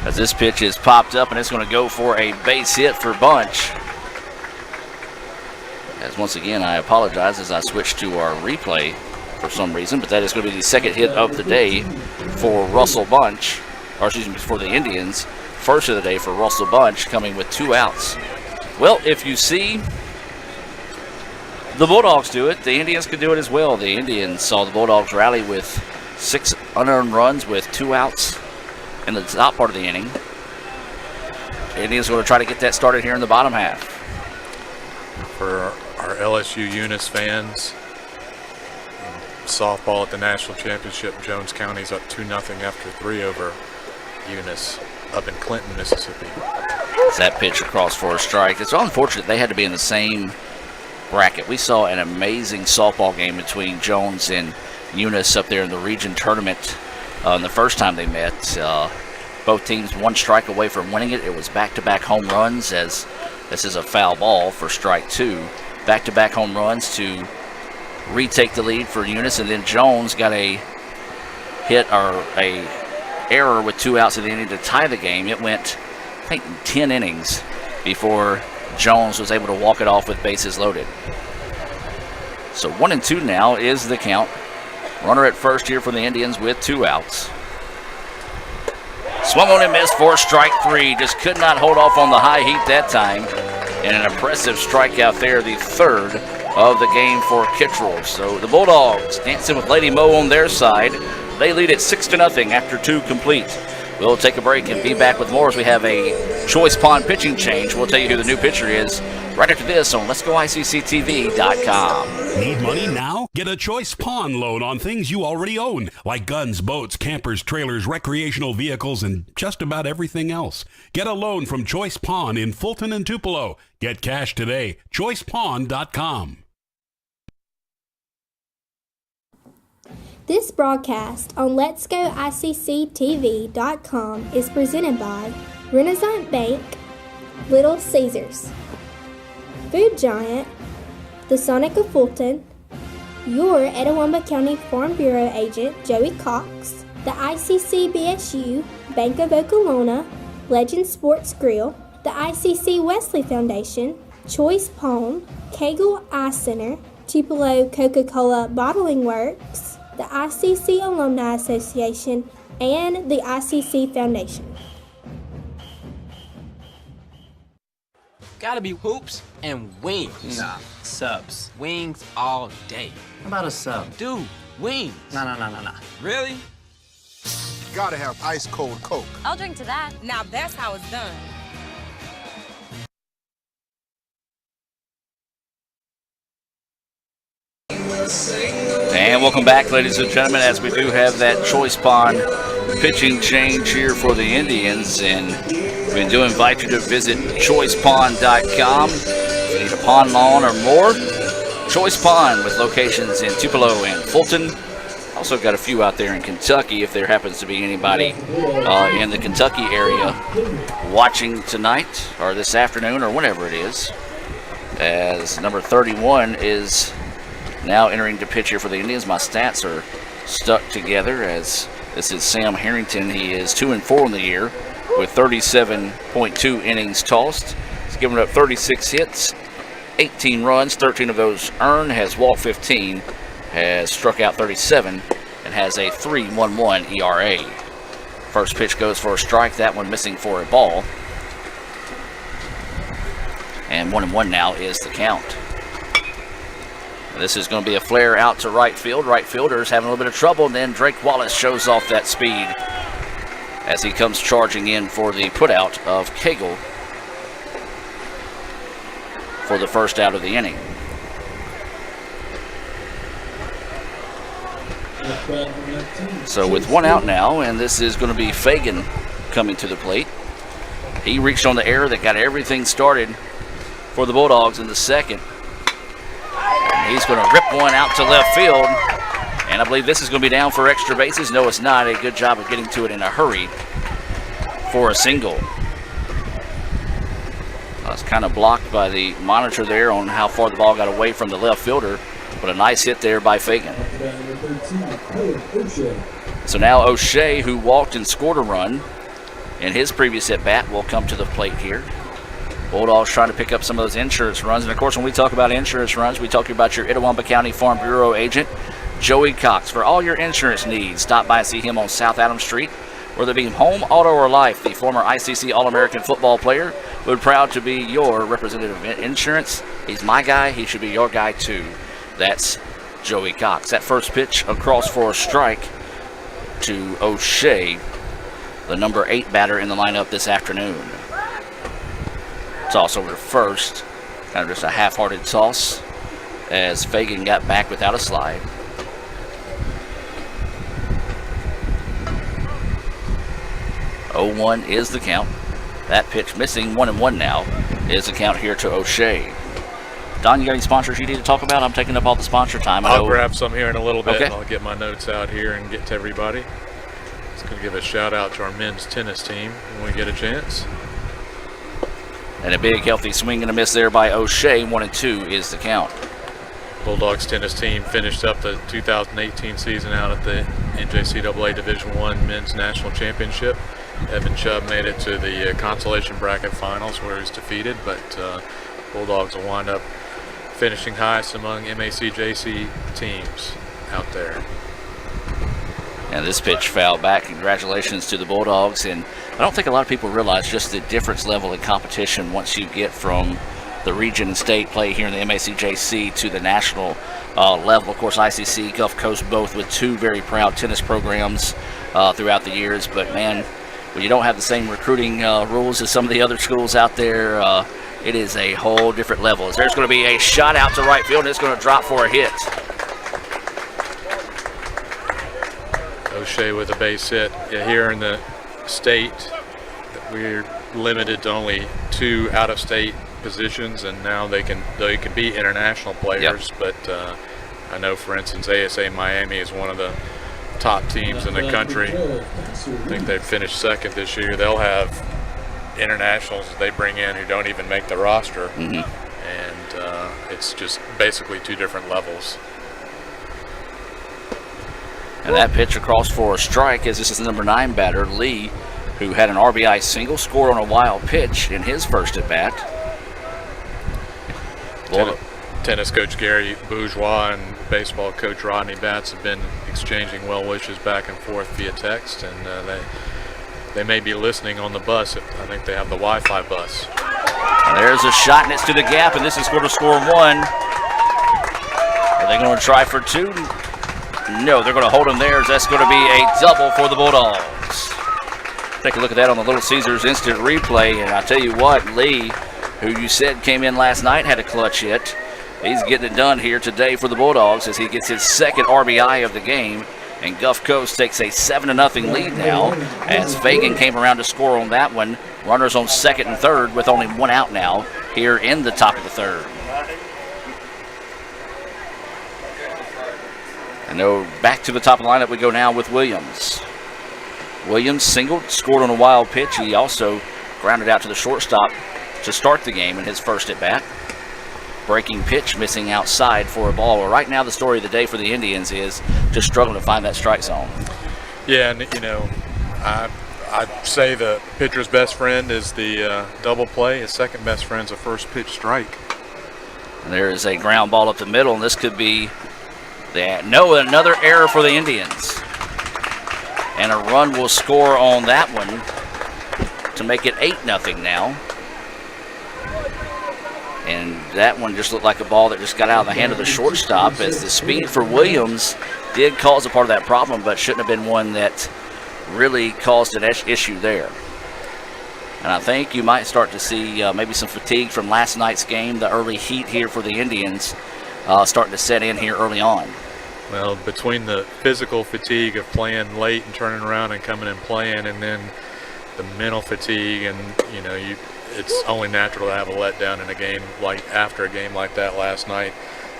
As this pitch is popped up, and it's going to go for a base hit for Bunch. As once again, I apologize as I switch to our replay for some reason, but that is going to be the second hit of the day for Russell Bunch, or excuse me, for the Indians. First of the day for Russell Bunch, coming with 2 outs. Well, if you see the Bulldogs do it, the Indians could do it as well. The Indians saw the Bulldogs rally with 6 unearned runs with 2 outs in the top part of the inning. The Indians are going to try to get that started here in the bottom half. For our LSU Eunice fans, softball at the national championship, Jones County's up 2-0 after 3 over Eunice up in Clinton, Mississippi. That pitch across for a strike. It's unfortunate they had to be in the same bracket. We saw an amazing softball game between Jones and Eunice up there in the region tournament the first time they met. Both teams 1 strike away from winning it. It was back-to-back home runs, as this is a foul ball for strike 2. Back-to-back home runs to retake the lead for Eunice, and then Jones got a hit or a error with 2 outs in the inning to tie the game. It went, I think, 10 innings before Jones was able to walk it off with bases loaded. So 1-2 now is the count. Runner at first here for the Indians with 2 outs. Swung on and missed for strike 3. Just could not hold off on the high heat that time. And an impressive strikeout there, the third of the game for Kittrell. So the Bulldogs dancing with Lady Mo on their side. They lead it 6-0 after 2 complete. We'll take a break and be back with more as we have a Choice Pond pitching change. We'll tell you who the new pitcher is right after this on Let'sGoICCTV.com. Need money now? Get a Choice Pawn loan on things you already own, like guns, boats, campers, trailers, recreational vehicles, and just about everything else. Get a loan from Choice Pawn in Fulton and Tupelo. Get cash today. ChoicePawn.com. This broadcast on Let'sGoICCTV.com is presented by Renaissance Bank, Little Caesars, Food Giant, the Sonic of Fulton, your Etowah County Farm Bureau agent Joey Cox, the ICC BSU, Bank of Okolona, Legend Sports Grill, the ICC Wesley Foundation, Choice Pawn, Cagle Eye Center, Tupelo Coca-Cola Bottling Works, the ICC Alumni Association, and the ICC Foundation. Gotta be hoops and wings. Nah, subs. Wings all day. How about a sub? Dude, wings. Nah. Really? Gotta have ice cold Coke. I'll drink to that. Now that's how it's done. And welcome back, ladies and gentlemen, as we do have that Choice Pond pitching change here for the Indians. And we do invite you to visit choicepond.com if you need a pond lawn or more. Choice Pond with locations in Tupelo and Fulton. Also got a few out there in Kentucky if there happens to be anybody in the Kentucky area watching tonight or this afternoon or whenever it is, as number 31 is now entering to pitch here for the Indians. My stats are stuck together as this is Sam Harrington. He is 2-4 in the year with 37.2 innings tossed. He's given up 36 hits, 18 runs, 13 of those earned, has walked 15, has struck out 37, and has a 3.11 ERA. First pitch goes for a strike, that one missing for a ball. And 1-1 now is the count. This is going to be a flare out to right field. Right fielder's having a little bit of trouble, and then Drake Wallace shows off that speed as he comes charging in for the putout of Cagle for the first out of the inning. So with one out now, and this is going to be Fagan coming to the plate. He reached on the error that got everything started for the Bulldogs in the second. He's going to rip one out to left field, and I believe this is going to be down for extra bases. No, it's not. A good job of getting to it in a hurry for a single. It's kind of blocked by the monitor there on how far the ball got away from the left fielder, but a nice hit there by Fagan. So now O'Shea, who walked and scored a run in his previous at-bat, will come to the plate here. Bulldogs trying to pick up some of those insurance runs. And, of course, when we talk about insurance runs, we talk about your Etowah County Farm Bureau agent, Joey Cox. For all your insurance needs, stop by and see him on South Adams Street. Whether it be home, auto, or life, the former ICC All-American football player would be proud to be your representative in insurance. He's my guy. He should be your guy, too. That's Joey Cox. That first pitch across for a strike to O'Shea, the number 8 batter in the lineup this afternoon. Toss over to first, kind of just a half-hearted toss as Fagan got back without a slide. (0-1) is the count. That pitch missing. 1-1 now is the count here to O'Shea. Don, you got any sponsors you need to talk about? I'm taking up all the sponsor time. I'll grab some here in a little bit. Okay. And I'll get my notes out here and get to everybody. Just going to give a shout out to our men's tennis team when we get a chance. And a big healthy swing and a miss there by O'Shea. 1-2 is the count. Bulldogs tennis team finished up the 2018 season out at the NJCAA Division I Men's National Championship. Evan Chubb made it to the consolation bracket finals where he was defeated, but Bulldogs will wind up finishing highest among MACJC teams out there. And this pitch fouled back. Congratulations to the Bulldogs. And I don't think a lot of people realize just the difference level in competition once you get from the region and state play here in the MACJC to the national level. Of course, ICC, Gulf Coast, both with two very proud tennis programs throughout the years. But, man, when you don't have the same recruiting rules as some of the other schools out there, it is a whole different level. There's going to be a shot out to right field, and it's going to drop for a hit. O'Shea with a base hit. Here in the state, we're limited to only 2 out-of-state positions, and now they can be international players. Yep. But I know, for instance, ASA Miami is one of the top teams in the country. I think they finished second this year. They'll have internationals that they bring in who don't even make the roster, and it's just basically 2 different levels. And that pitch across for a strike, as this is the number 9 batter, Lee, who had an RBI single, scored on a wild pitch in his first at bat. Tennis coach Gary Bourgeois and baseball coach Rodney Batts have been exchanging well wishes back and forth via text, and they may be listening on the bus. I think they have the Wi-Fi bus. And there's a shot, and it's to the gap, and this is going to score 1. Are they going to try for 2? No, they're going to hold him there, as that's going to be a double for the Bulldogs. Take a look at that on the Little Caesars instant replay, and I tell you what, Lee, who you said came in last night, had a clutch hit. He's getting it done here today for the Bulldogs as he gets his second RBI of the game. And Gulf Coast takes a 7-0 lead now as Fagan came around to score on that one. Runners on second and third with only 1 out now here in the top of the third. And now back to the top of the lineup we go now with Williams. Williams singled, scored on a wild pitch. He also grounded out to the shortstop to start the game in his first at bat. Breaking pitch missing outside for a ball. Well, right now the story of the day for the Indians is just struggling to find that strike zone. Yeah, and you know, I'd say the pitcher's best friend is the double play. His second best friend's a first pitch strike. And there is a ground ball up the middle, and this could be another error for the Indians. And a run will score on that one to make it 8-0 now. And that one just looked like a ball that just got out of the hand of the shortstop, as the speed for Williams did cause a part of that problem, but shouldn't have been one that really caused an issue there. And I think you might start to see maybe some fatigue from last night's game, the early heat here for the Indians starting to set in here early on. Well, between the physical fatigue of playing late and turning around and coming and playing, and then the mental fatigue, and you know, it's only natural to have a letdown in a game after a game like that last night.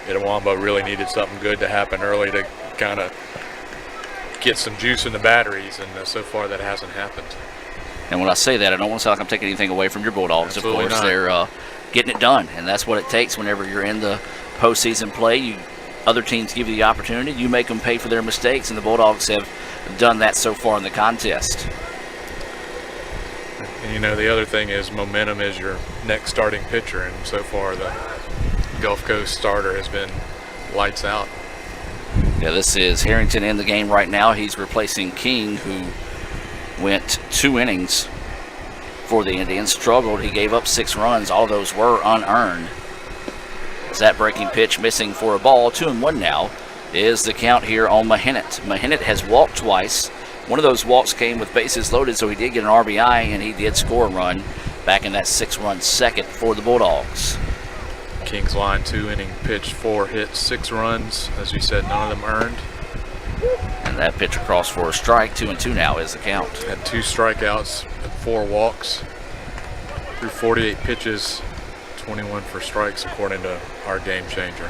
Itawamba really needed something good to happen early to kind of get some juice in the batteries, and so far that hasn't happened. And when I say that, I don't want to sound like I'm taking anything away from your Bulldogs. Absolutely of course, not. They're getting it done, and that's what it takes whenever you're in the postseason play. Other teams give you the opportunity, you make them pay for their mistakes, and the Bulldogs have done that so far in the contest. And, you know, the other thing is momentum is your next starting pitcher, and so far the Gulf Coast starter has been lights out. Yeah, this is Harrington in the game right now. He's replacing King, who went 2 innings for the Indians. Struggled. He gave up 6 runs. All those were unearned. That breaking pitch missing for a ball. 2-1 now is the count here on Mahinet. Mahinet has walked twice. One of those walks came with bases loaded, so he did get an RBI, and he did score a run back in that 6-run second for the Bulldogs. King's line 2-inning pitch, 4 hits, 6 runs. As you said, none of them earned. And that pitch across for a strike. 2-2 now is the count. Had 2 strikeouts and 4 walks through 48 pitches. 21 for strikes according to our game changer.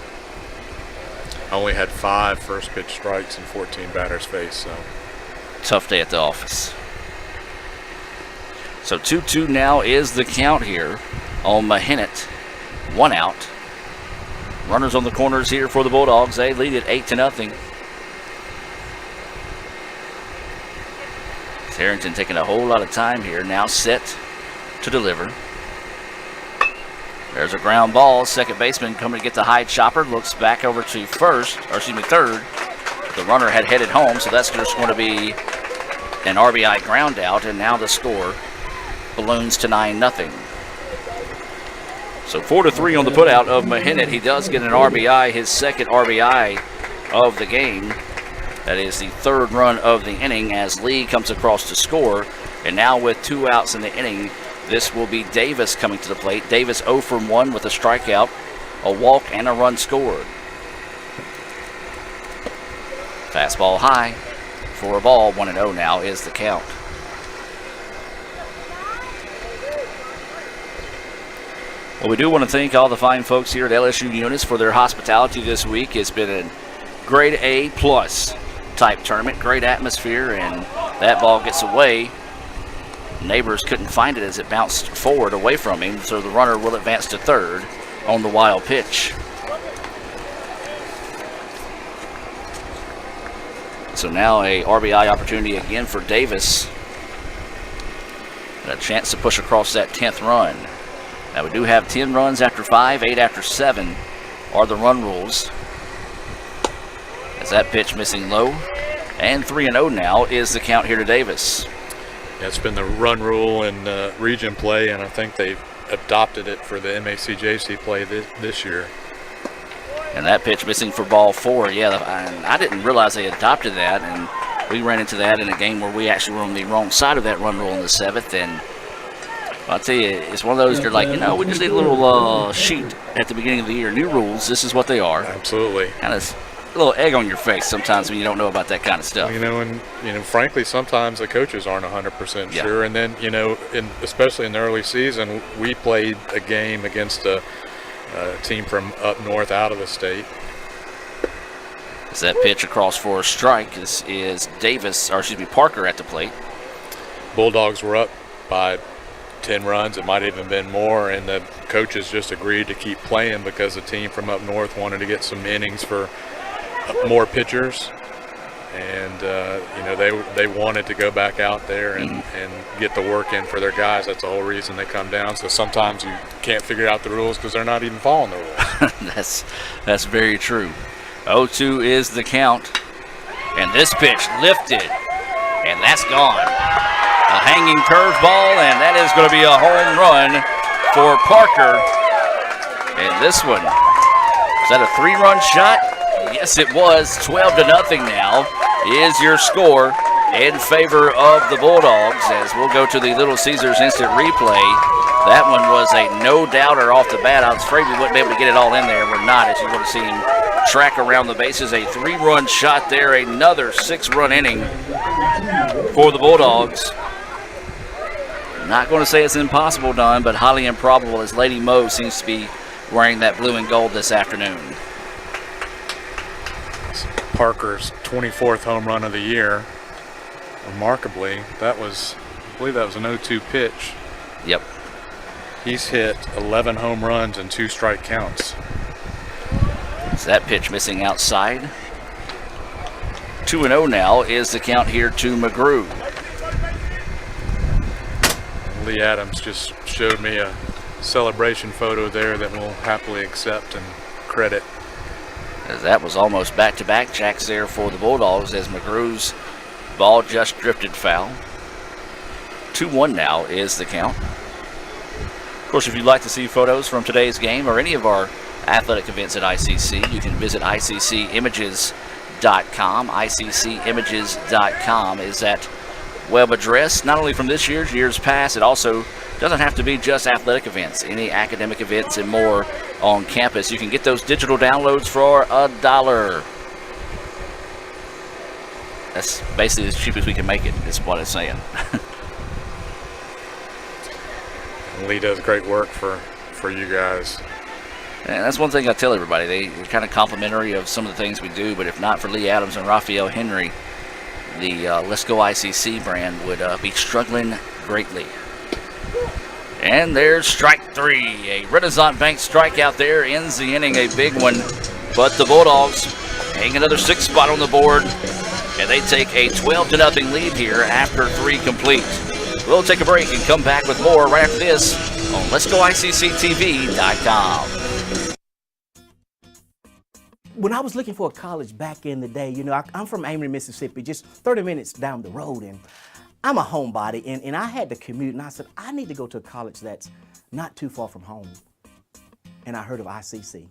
I only had 5 first pitch strikes and 14 batters faced, so. Tough day at the office. So 2-2 now is the count here on Mahinet. 1 out. Runners on the corners here for the Bulldogs. They lead it 8-0. Harrington taking a whole lot of time here. Now set to deliver. There's a ground ball. Second baseman coming to get the high chopper. Looks back over to third. The runner had headed home, so that's just going to be an RBI ground out, and now the score balloons to 9-0. So 4-3 on the putout of Mahinet. He does get an RBI, his second RBI of the game. That is the 3rd run of the inning as Lee comes across to score. And now with 2 outs in the inning, this will be Davis coming to the plate. Davis 0 for 1 with a strikeout, a walk, and a run scored. Fastball high for a ball. 1-0 now is the count. Well, we do want to thank all the fine folks here at LSU Eunice for their hospitality this week. It's been a grade A plus type tournament, great atmosphere, and that ball gets away. Neighbors couldn't find it as it bounced forward away from him, so the runner will advance to third on the wild pitch. So now a RBI opportunity again for Davis. And a chance to push across that 10th run. Now we do have 10 runs after 5, 8 after 7 are the run rules. As that pitch missing low. And 3-0 now is the count here to Davis. Yeah, it's been the run rule in region play, and I think they've adopted it for the MACJC play this year. And that pitch missing for ball 4. Yeah, I didn't realize they adopted that, and we ran into that in a game where we actually were on the wrong side of that run rule in the 7th. And I'll tell you, it's one of those, you're like, we just need a little sheet at the beginning of the year. New rules, this is what they are. Absolutely. Kind of a little egg on your face sometimes when you don't know about that kind of stuff. And frankly, sometimes the coaches aren't 100% sure. And then, especially in the early season, we played a game against a team from up north out of the state. As that pitch across for a strike, this is Parker at the plate. Bulldogs were up by 10 runs. It might have even been more, and the coaches just agreed to keep playing because the team from up north wanted to get some innings for more pitchers, and they wanted to go back out there and get the work in for their guys. That's the whole reason they come down. So sometimes you can't figure out the rules because they're not even following the rules. That's very true. 0-2 is the count, and this pitch lifted, and that's gone. A hanging curveball, and that is going to be a home run for Parker. And this one, is that a 3-run shot? Yes, it was. 12-0 now is your score in favor of the Bulldogs, as we'll go to the Little Caesars instant replay. That one was a no-doubter off the bat. I was afraid we wouldn't be able to get it all in there. We're not, as you would have seen track around the bases. A 3-run shot there, another 6-run inning for the Bulldogs. Not going to say it's impossible done, but highly improbable, as Lady Mo seems to be wearing that blue and gold this afternoon. Parker's 24th home run of the year. Remarkably, I believe that was an 0-2 pitch. Yep. He's hit 11 home runs and 2 strike counts. So that pitch missing outside. 2-0 now is the count here to McGrew. Lee Adams just showed me a celebration photo there that we'll happily accept and credit. As that was almost back-to-back jacks there for the Bulldogs, as McGrew's ball just drifted foul. 2-1 now is the count. Of course, if you'd like to see photos from today's game or any of our athletic events at ICC, you can visit ICCimages.com. ICCimages.com is that web address, not only from this year's past. It also doesn't have to be just athletic events, any academic events and more on campus. You can get those digital downloads for $1. That's basically as cheap as we can make it, is what it's saying. Lee does great work for you guys. And that's one thing I tell everybody. They're kind of complimentary of some of the things we do, but if not for Lee Adams and Raphael Henry, the Let's Go ICC brand would be struggling greatly. And there's strike 3. A Renaissance Bank strikeout there ends the inning, a big one. But the Bulldogs hang another 6th spot on the board, and they take a 12-0 lead here after 3 complete. We'll take a break and come back with more right after this on Let'sGoICCTV.com. When I was looking for a college back in the day, I'm from Amory, Mississippi, just 30 minutes down the road, and I'm a homebody, and I had to commute, and I said, I need to go to a college that's not too far from home. And I heard of ICC.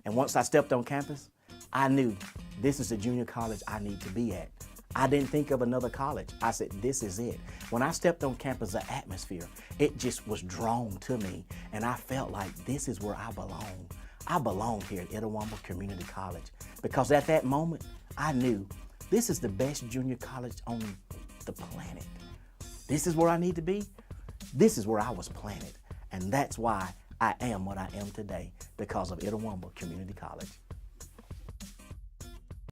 And once I stepped on campus, I knew this is the junior college I need to be at. I didn't think of another college. I said, this is it. When I stepped on campus, the atmosphere, it just was drawn to me. And I felt like this is where I belong. I belong here at Itawamba Community College. Because at that moment, I knew this is the best junior college on the planet. This is where I need to be. This is where I was planted. And that's why I am what I am today, because of Itawamba Community College.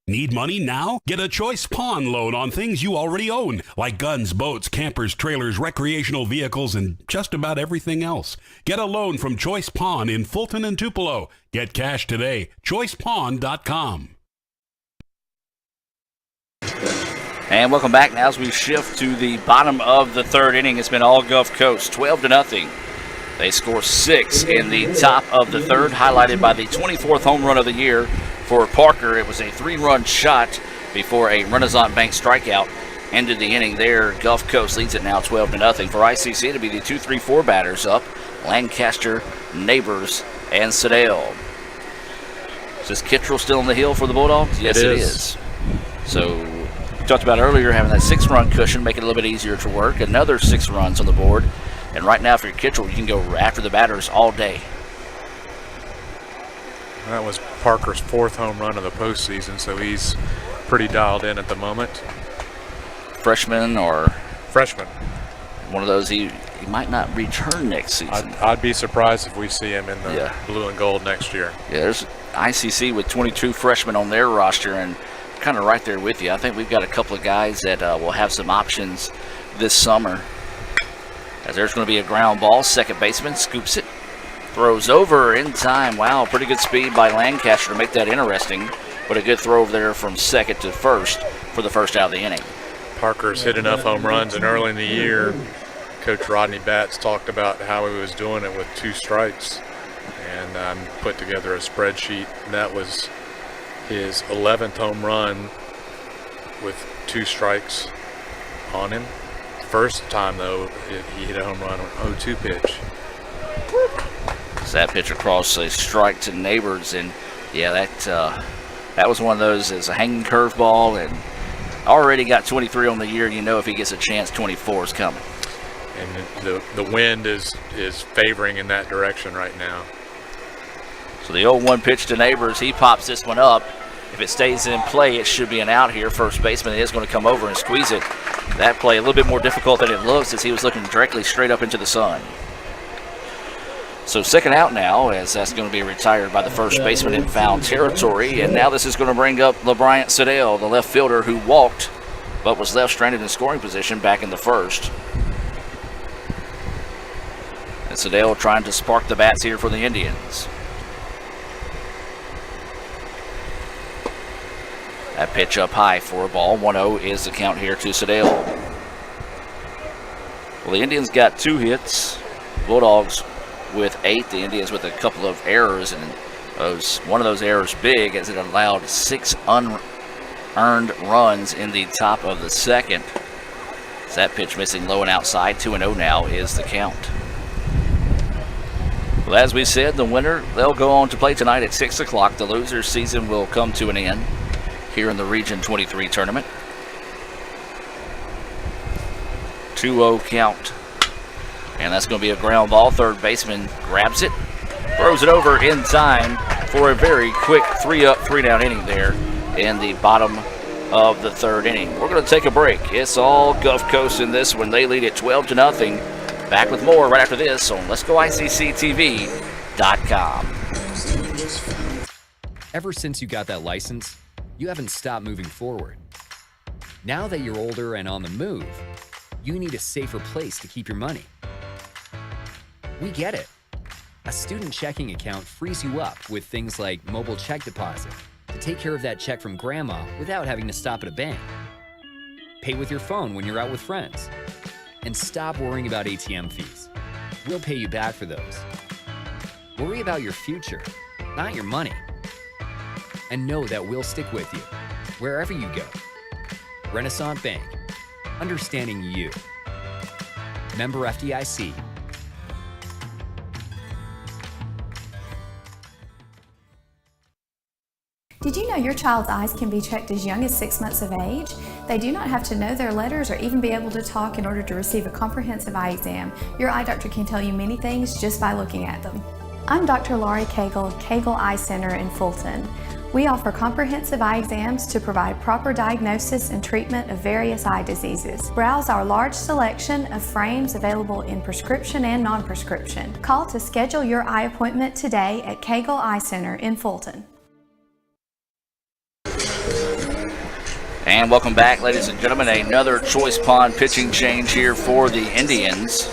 Need money now? Get a Choice Pawn loan on things you already own, like guns, boats, campers, trailers, recreational vehicles, and just about everything else. Get a loan from Choice Pawn in Fulton and Tupelo. Get cash today. ChoicePawn.com. And welcome back now as we shift to the bottom of the third inning. It's been all Gulf Coast, 12-0. They score 6 in the top of the third, highlighted by the 24th home run of the year for Parker. It was a 3-run shot before a Renaissance Bank strikeout ended the inning there. Gulf Coast leads it now 12-0. For ICC to be the 2-3-4 batters up, Lancaster, Neighbors, and Sedale. Is this Kittrell still on the hill for the Bulldogs? Yes, it is. So we talked about earlier having that 6-run cushion, make it a little bit easier to work. Another 6 runs on the board. And right now for Kittrell, you can go after the batters all day. That was Parker's 4th home run of the postseason, so he's pretty dialed in at the moment. Freshman or? Freshman. One of those, he might not return next season. I'd be surprised if we see him in the blue and gold next year. Yeah, there's ICC with 22 freshmen on their roster, and kind of right there with you. I think we've got a couple of guys that will have some options this summer. As there's going to be a ground ball, second baseman scoops it, throws over in time. Wow, pretty good speed by Lancaster to make that interesting, but a good throw over there from second to first for the first out of the inning. Parker's hit enough home runs, and early in the year, Coach Rodney Batts talked about how he was doing it with 2 strikes, and put together a spreadsheet. That was his 11th home run with 2 strikes on him. First time, though, he hit a home run on 0-2 pitch. So that pitch across a strike to Neighbors, and yeah, that was one of those as a hanging curveball, and already got 23 on the year. You know if he gets a chance, 24 is coming. And the wind is favoring in that direction right now. So the 0-1 pitch to Neighbors, he pops this one up. If it stays in play, it should be an out here. First baseman is going to come over and squeeze it. That play a little bit more difficult than it looks as he was looking directly straight up into the sun. So second out now, as that's going to be retired by the first baseman in foul territory. And now this is going to bring up LeBryant Sedale, the left fielder who walked but was left stranded in scoring position back in the first. And Sedale trying to spark the bats here for the Indians. That pitch up high for a ball. 1-0 is the count here to Sedale. Well, the Indians got 2 hits. Bulldogs with 8. The Indians with a couple of errors, and one of those errors big as it allowed 6 unearned runs in the top of the second. So that pitch missing low and outside. 2-0 now is the count. Well, as we said, the winner, they'll go on to play tonight at 6 o'clock. The loser's season will come to an end here in the Region 23 tournament. 2-0 count. And that's going to be a ground ball. Third baseman grabs it, throws it over in time for a very quick 3-up, 3-down inning there in the bottom of the third inning. We're going to take a break. It's all Gulf Coast in this one. They lead it 12-0. Back with more right after this on Let'sGoICCTV.com. Ever since you got that license, you haven't stopped moving forward. Now that you're older and on the move, you need a safer place to keep your money. We get it. A student checking account frees you up with things like mobile check deposit to take care of that check from grandma without having to stop at a bank. Pay with your phone when you're out with friends. And stop worrying about ATM fees. We'll pay you back for those. Worry about your future, not your money. And know that we'll stick with you wherever you go. Renaissance Bank, understanding you. Member FDIC. Did you know your child's eyes can be checked as young as 6 months of age? They do not have to know their letters or even be able to talk in order to receive a comprehensive eye exam. Your eye doctor can tell you many things just by looking at them. I'm Dr. Laurie Cagle of Cagle Eye Center in Fulton. We offer comprehensive eye exams to provide proper diagnosis and treatment of various eye diseases. Browse our large selection of frames available in prescription and non-prescription. Call to schedule your eye appointment today at Cagle Eye Center in Fulton. And welcome back, ladies and gentlemen. Another Choice Pond pitching change here for the Indians.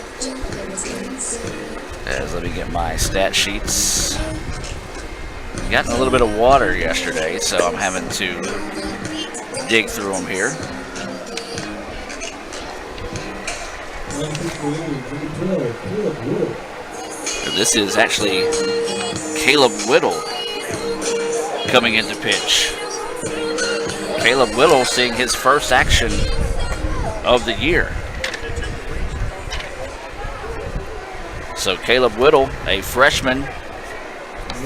Let me get my stat sheets. Gotten a little bit of water yesterday, so I'm having to dig through them here. This is actually Caleb Whittle coming into pitch. Caleb Whittle seeing his first action of the year. So Caleb Whittle, a freshman,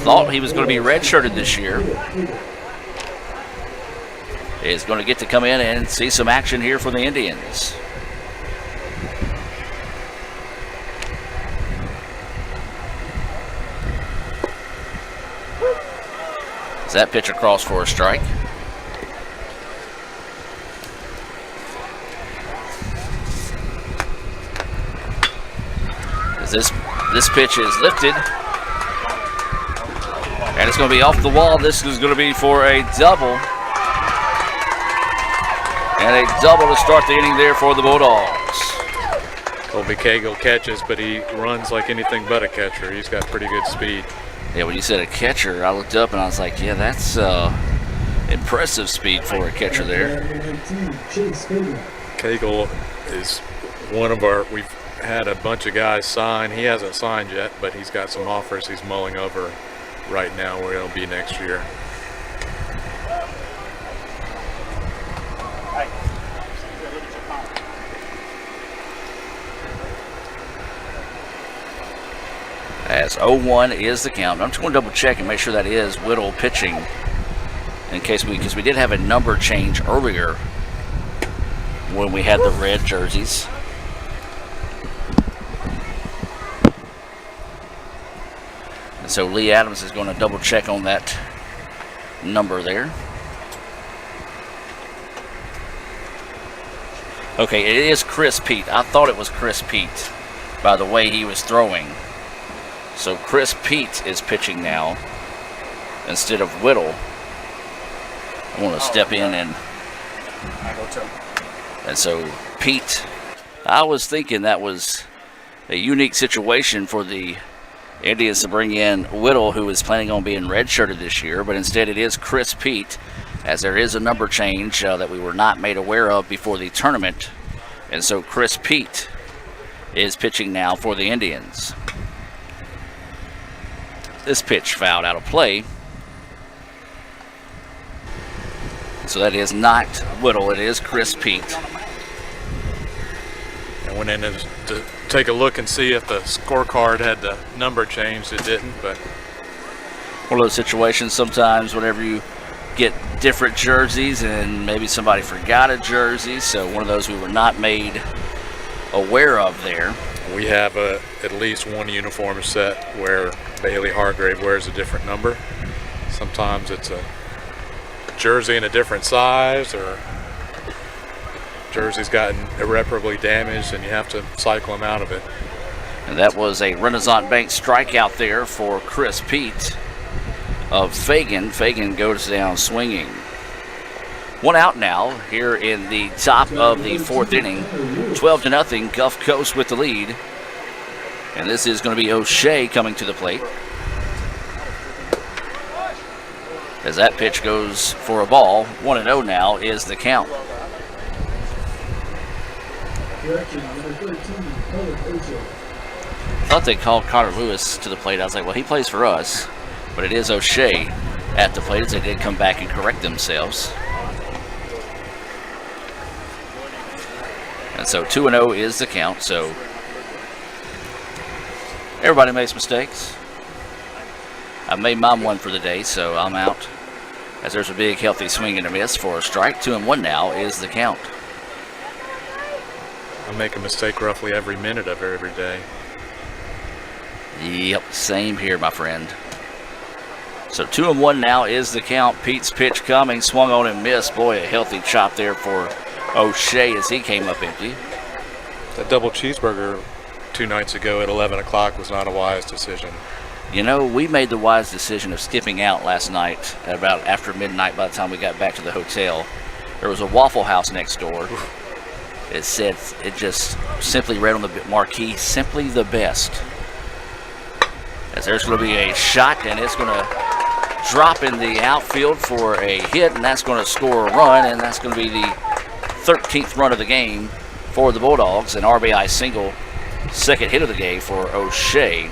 thought he was going to be redshirted this year, is going to get to come in and see some action here for the Indians. Is that pitch across for a strike? This pitch is lifted, and it's going to be off the wall. This is going to be for a double, and a double to start the inning there for the Bulldogs. Colby Cagle catches, but he runs like anything but a catcher. He's got pretty good speed. Yeah, when you said a catcher, I looked up and I was like, yeah, that's impressive speed for a catcher there. Cagle is one of our, we've had a bunch of guys sign. He hasn't signed yet, but he's got some offers he's mulling over right now where he'll be next year. As 0-1 is the count. I'm just going to double check and make sure that is Whittle pitching in case because we did have a number change earlier when we had the red jerseys. And so Lee Adams is going to double check on that number there. Okay, it is Chris Pete. I thought it was Chris Pete by the way he was throwing. So Chris Pete is pitching now instead of Whittle. I want to step in and so Pete, I was thinking that was a unique situation for the Indians to bring in Whittle, who is planning on being redshirted this year, but instead it is Chris Pete, as there is a number change that we were not made aware of before the tournament. And so Chris Pete is pitching now for the Indians. This pitch fouled out of play. So that is not Whittle, it is Chris Pete. I went in to take a look and see if the scorecard had the number changed. It didn't, but one of those situations sometimes whenever you get different jerseys and maybe somebody forgot a jersey, so one of those we were not made aware of there. We have at least one uniform set where Bailey Hargrave wears a different number. Sometimes it's a jersey in a different size, or jersey's gotten irreparably damaged and you have to cycle them out of it. And that was a Renaissance Bank strikeout there for Chris Pete of Fagan. Fagan goes down swinging. One out now here in the top of the fourth inning. 12-0, Gulf Coast with the lead. And this is going to be O'Shea coming to the plate. As that pitch goes for a ball. 1-0 now is the count. I thought they called Connor Lewis to the plate. I was like, well, he plays for us. But it is O'Shea at the plate as they did come back and correct themselves. And so 2-0 is the count. So everybody makes mistakes. I made mine one for the day, so I'm out. As there's a big healthy swing and a miss for a strike. 2-1 now is the count. I make a mistake roughly every minute of every day. Yep, same here, my friend. So 2-1 now is the count. Pete's pitch coming, swung on and missed. Boy, a healthy chop there for O'Shea as he came up empty. That double cheeseburger 2 nights ago at 11 o'clock was not a wise decision. You know, we made the wise decision of skipping out last night at about after midnight by the time we got back to the hotel. There was a Waffle House next door. It said, it just simply read on the marquee, simply the best. As there's going to be a shot, and it's going to drop in the outfield for a hit, and that's going to score a run, and that's going to be the 13th run of the game for the Bulldogs. An RBI single, second hit of the game for O'Shea.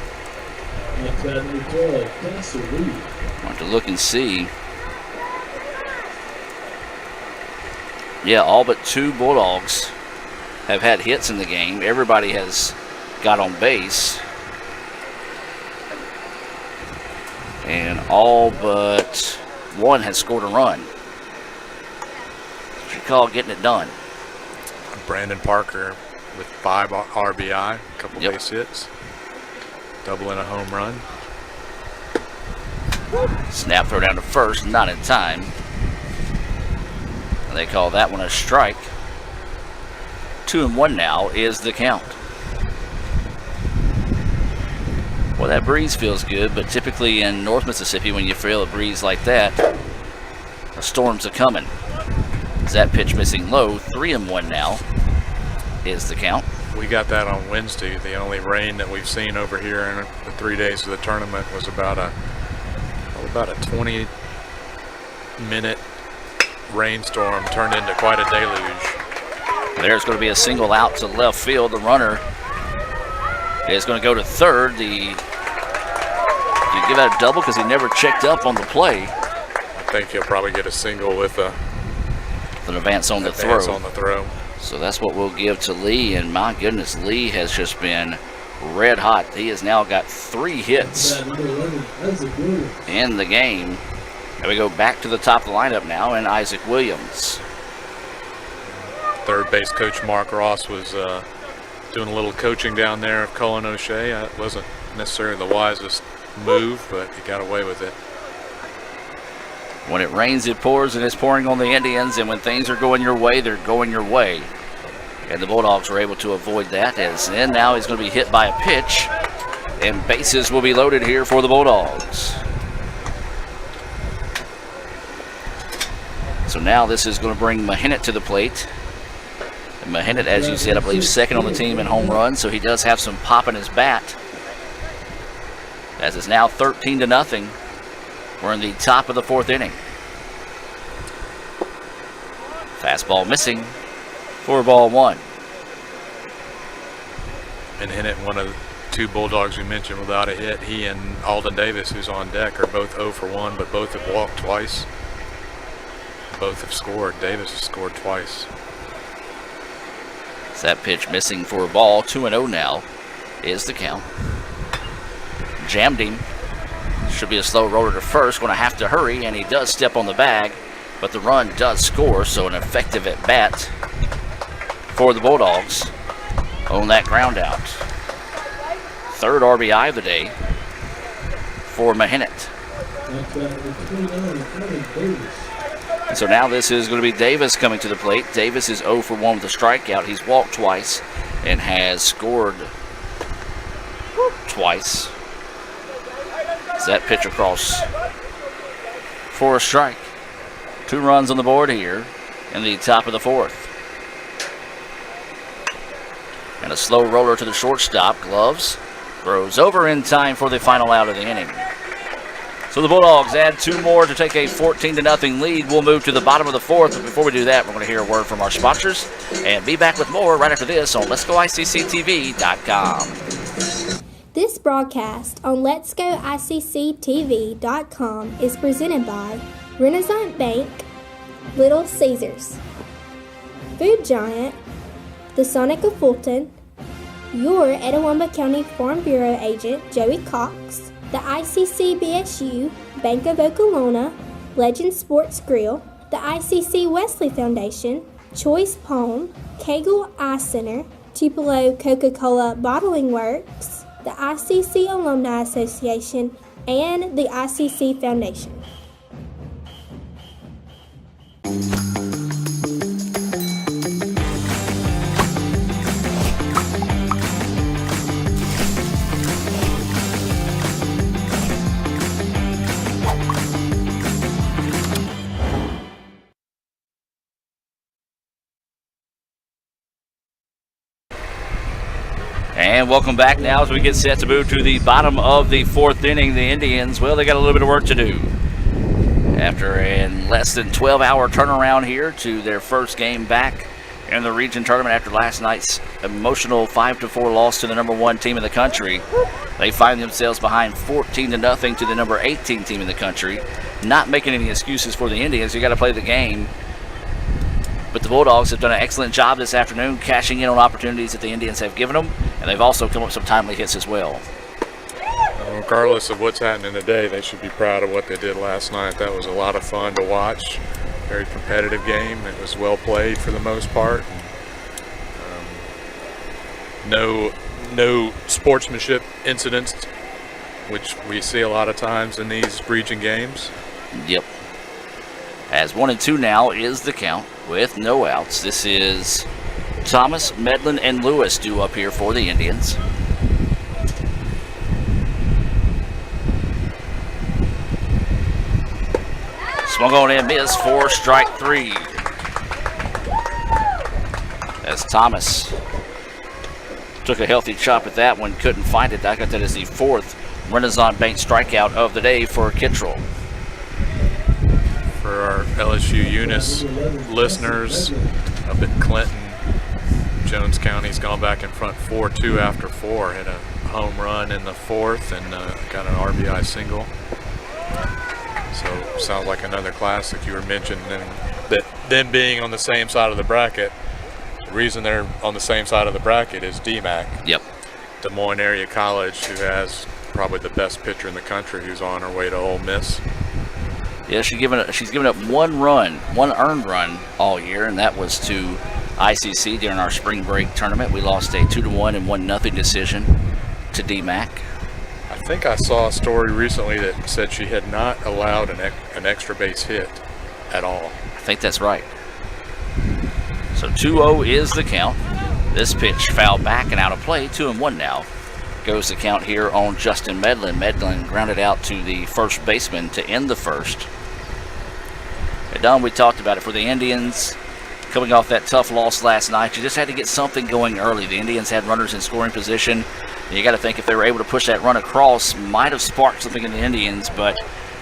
Want to look and see. Yeah, all but 2 Bulldogs have had hits in the game. Everybody has got on base. And all but 1 has scored a run. What you call getting it done. Brandon Parker with 5 RBI, a couple base hits. Double and a home run. Snap throw down to first, not in time. And they call that one a strike. 2-1 now is the count. Well, that breeze feels good, but typically in North Mississippi, when you feel a breeze like that, the storms are coming. Is that pitch missing low? 3-1 now is the count. We got that on Wednesday. The only rain that we've seen over here in the 3 days of the tournament was about a 20-minute rainstorm turned into quite a deluge. There's going to be a single out to left field. The runner is going to go to third. Do you give that a double because he never checked up on the play? I think he'll probably get a single with an advance on the throw. So that's what we'll give to Lee, and my goodness, Lee has just been red hot. He has now got 3 hits in the game. And we go back to the top of the lineup now, and Isaac Williams. Third base coach Mark Ross was doing a little coaching down there of Cullen O'Shea. It wasn't necessarily the wisest move, but he got away with it. When it rains, it pours, and it's pouring on the Indians, and when things are going your way, they're going your way. And the Bulldogs were able to avoid that, and now he's going to be hit by a pitch, and bases will be loaded here for the Bulldogs. So now this is going to bring Mahinet to the plate. And Mahinet, as you said, I believe second on the team in home runs, so he does have some pop in his bat. As it's now 13-0. We're in the top of the 4th inning. Fastball missing for ball 1. And Hinnett, one of the 2 Bulldogs we mentioned without a hit. He and Alden Davis, who's on deck, are both 0 for 1, but both have walked twice. Both have scored. Davis has scored twice. So that pitch missing for a ball. 2-0 now is the count. Jammed him. Should be a slow roller to first. Going to have to hurry, and he does step on the bag, but the run does score, so an effective at bat for the Bulldogs on that ground out. 3rd RBI of the day for Mahinet. And so now this is going to be Davis coming to the plate. Davis is 0 for 1 with a strikeout. He's walked twice and has scored twice. So that pitch across for a strike. 2 runs on the board here in the top of the 4th. And a slow roller to the shortstop. Gloves. Throws over in time for the final out of the inning. So the Bulldogs add 2 more to take a 14-0 lead. We'll move to the bottom of the 4th. But before we do that, we're going to hear a word from our sponsors and be back with more right after this on Let'sGoICCTV.com. This broadcast on Let'sGoICCTV.com is presented by Renaissance Bank, Little Caesars, Food Giant, the Sonic of Fulton, your Etowah County Farm Bureau agent Joey Cox, the ICC BSU, Bank of Okolona, Legend Sports Grill, the ICC Wesley Foundation, Choice Palm, Cagle Eye Center, Tupelo Coca-Cola Bottling Works, the ICC Alumni Association, and the ICC Foundation. And welcome back now as we get set to move to the bottom of the fourth inning. The Indians, well, they got a little bit of work to do. After a less than 12-hour turnaround here to their first game back in the region tournament after last night's emotional 5-4 loss to the number 1 team in the country, they find themselves behind 14-0 to the number 18 team in the country. Not making any excuses for the Indians. You got to play the game. But the Bulldogs have done an excellent job this afternoon cashing in on opportunities that the Indians have given them, and they've also come up with some timely hits as well. Regardless of what's happening today, they should be proud of what they did last night. That was a lot of fun to watch. Very competitive game. It was well played for the most part. No sportsmanship incidents, which we see a lot of times in these region games. Yep. As 1-2 now is the count with no outs. This is Thomas, Medlin, and Lewis due up here for the Indians. Swung on and missed for strike 3. As Thomas took a healthy chop at that one, couldn't find it. I got that as the 4th Renaissance Bank strikeout of the day for Kittrell. For our LSU Eunice listeners up in Clinton, Jones County's gone back in front 4-2 after 4. Hit a home run in the 4th and got an RBI single. So sounds like another classic. You were mentioning that them being on the same side of the bracket. The reason they're on the same side of the bracket is DMAC. Yep. Des Moines Area College, who has probably the best pitcher in the country, who's on her way to Ole Miss. Yeah, she's given up one earned run all year, and that was to ICC during our spring break tournament. We lost a 2-1 and 1-0 decision to DMAC. I think I saw a story recently that said she had not allowed an extra base hit at all. I think that's right. So 2-0 is the count. This pitch fouled back and out of play. 2-1 now. Goes the count here on Justin Medlin. Medlin grounded out to the first baseman to end the first. And Don, we talked about it for the Indians. Coming off that tough loss last night, you just had to get something going early. The Indians had runners in scoring position. And you got to think if they were able to push that run across, might have sparked something in the Indians. But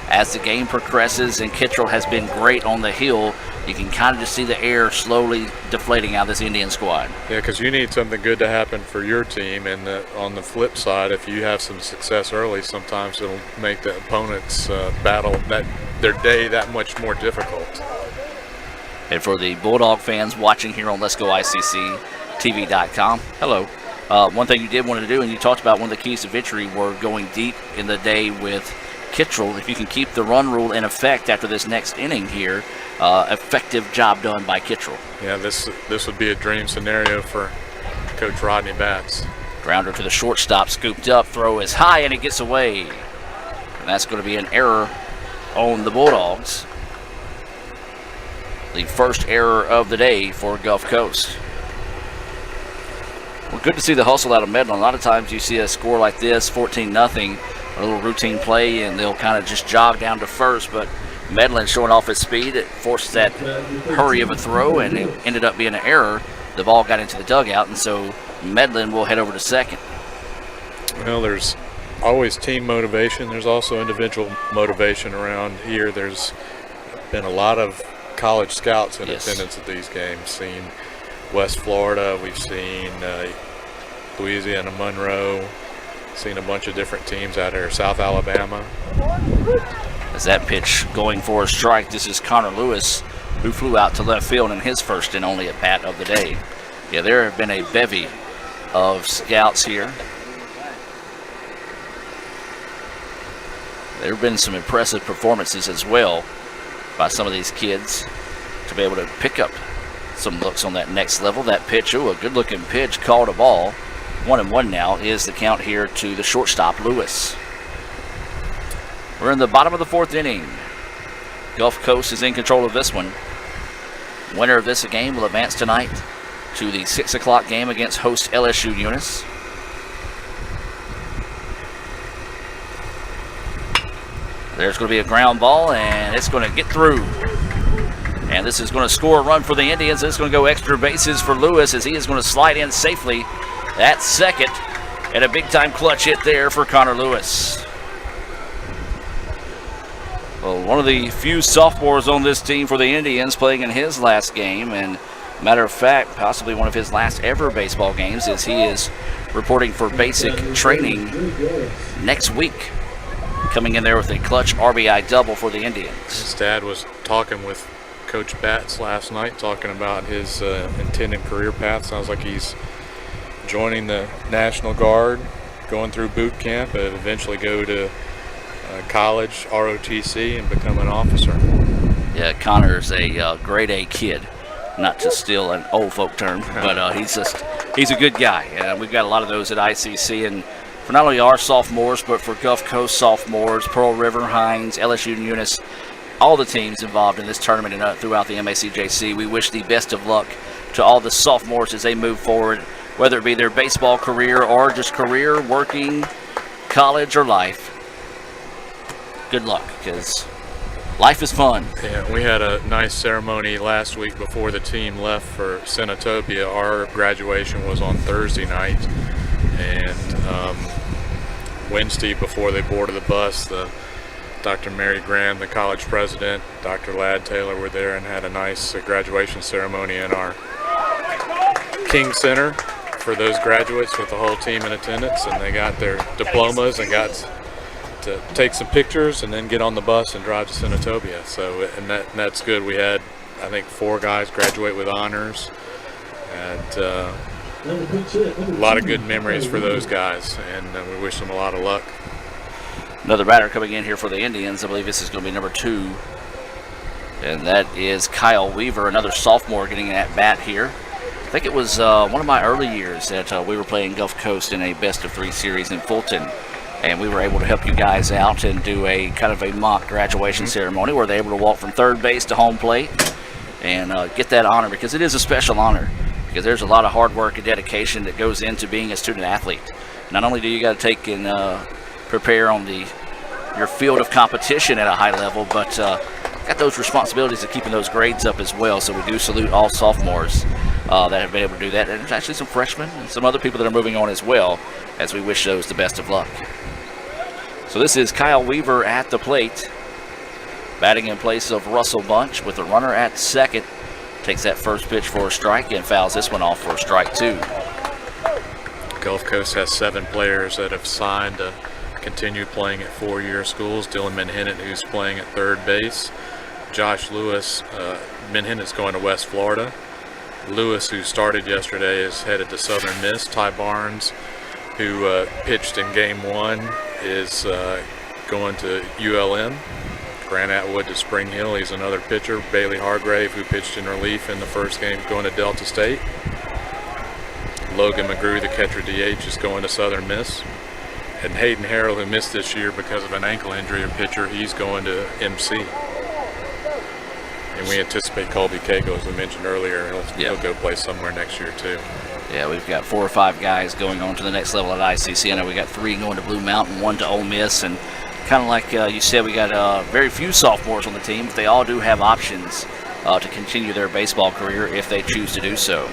as the game progresses and Kittrell has been great on the hill, you can kind of just see the air slowly deflating out of this Indian squad. Yeah, because you need something good to happen for your team. And on the flip side, if you have some success early, sometimes it'll make the opponent's battle, their day, that much more difficult. And for the Bulldog fans watching here on Let's Go ICC TV.com, hello. One thing you did want to do, and you talked about one of the keys to victory, were going deep in the day with Kittrell. If you can keep the run rule in effect after this next inning here, effective job done by Kittrell. Yeah, this would be a dream scenario for Coach Rodney Batts. Grounder to the shortstop, scooped up, throw is high, and it gets away. And that's going to be an error on the Bulldogs. The first error of the day for Gulf Coast. Well, good to see the hustle out of Medlin. A lot of times you see a score like this, 14-0, a little routine play, and they'll kind of just jog down to first. But Medlin showing off his speed, it forced that hurry of a throw, and it ended up being an error. The ball got into the dugout, and so Medlin will head over to second. Well, there's always team motivation. There's also individual motivation around here. There's been a lot of college scouts in attendance at these games. Seen West Florida, we've seen Louisiana Monroe, seen a bunch of different teams out here, South Alabama. As that pitch going for a strike, this is Connor Lewis, who flew out to left field in his first and only at bat of the day. Yeah, there have been a bevy of scouts here. There have been some impressive performances as well by some of these kids to be able to pick up some looks on that next level. That pitch, a good looking pitch, called a ball. 1-1 now is the count here to the shortstop, Lewis. We're in the bottom of the 4th inning. Gulf Coast is in control of this one. Winner of this game will advance tonight to the 6 o'clock game against host LSU Eunice. There's going to be a ground ball, and it's going to get through. And this is going to score a run for the Indians. It's going to go extra bases for Lewis as he is going to slide in safely at second. And a big-time clutch hit there for Connor Lewis. Well, one of the few sophomores on this team for the Indians playing in his last game. And matter of fact, possibly one of his last ever baseball games, as he is reporting for basic training next week. Coming in there with a clutch RBI double for the Indians. His dad was talking with Coach Batts last night, talking about his intended career path. Sounds like he's joining the National Guard, going through boot camp, and eventually go to college, ROTC, and become an officer. Yeah, Connor's a grade A kid. Not to steal an old folk term, but he's a good guy. We've got a lot of those at ICC, and for not only our sophomores, but for Gulf Coast sophomores, Pearl River, Hines, LSU and Eunice, all the teams involved in this tournament and throughout the MACJC. We wish the best of luck to all the sophomores as they move forward, whether it be their baseball career or just career, working, college, or life. Good luck, because life is fun. Yeah, we had a nice ceremony last week before the team left for Senatobia. Our graduation was on Thursday night, and Wednesday before they boarded the bus, Dr. Mary Graham, the college president, Dr. Ladd Taylor were there and had a nice graduation ceremony in our King Center for those graduates with the whole team in attendance, and they got their diplomas and got to take some pictures and then get on the bus and drive to Senatobia. So, and that's good. We had, I think, 4 guys graduate with honors, and a lot of good memories for those guys, and we wish them a lot of luck. Another batter coming in here for the Indians. I believe this is going to be number 2, and that is Kyle Weaver, another sophomore getting an at-bat here. I think it was one of my early years that we were playing Gulf Coast in a best-of-3 series in Fulton, and we were able to help you guys out and do a kind of a mock graduation ceremony where they're able to walk from third base to home plate and get that honor, because it is a special honor, because there's a lot of hard work and dedication that goes into being a student athlete. Not only do you got to take and prepare on your field of competition at a high level, but got those responsibilities of keeping those grades up as well. So we do salute all sophomores that have been able to do that, and there's actually some freshmen and some other people that are moving on as well, as we wish those the best of luck. So this is Kyle Weaver at the plate, batting in place of Russell Bunch with a runner at second. Takes that first pitch for a strike and fouls this one off for a strike 2. Gulf Coast has 7 players that have signed to continue playing at 4-year schools. Dylan Menhennet, who's playing at third base. Josh Lewis, Menhennet's going to West Florida. Lewis, who started yesterday, is headed to Southern Miss. Ty Barnes, who pitched in Game 1, is going to ULM. Grant Atwood to Spring Hill. He's another pitcher. Bailey Hargrave, who pitched in relief in the first game, going to Delta State. Logan McGrew, the catcher DH, is going to Southern Miss. And Hayden Harrell, who missed this year because of an ankle injury, a pitcher, he's going to MC. And we anticipate Colby Cagle, as we mentioned earlier, he'll go play somewhere next year too. Yeah, we've got 4 or 5 guys going on to the next level at ICC. I know we got 3 going to Blue Mountain, 1 to Ole Miss, and kind of like you said, we got very few sophomores on the team, but they all do have options to continue their baseball career if they choose to do so.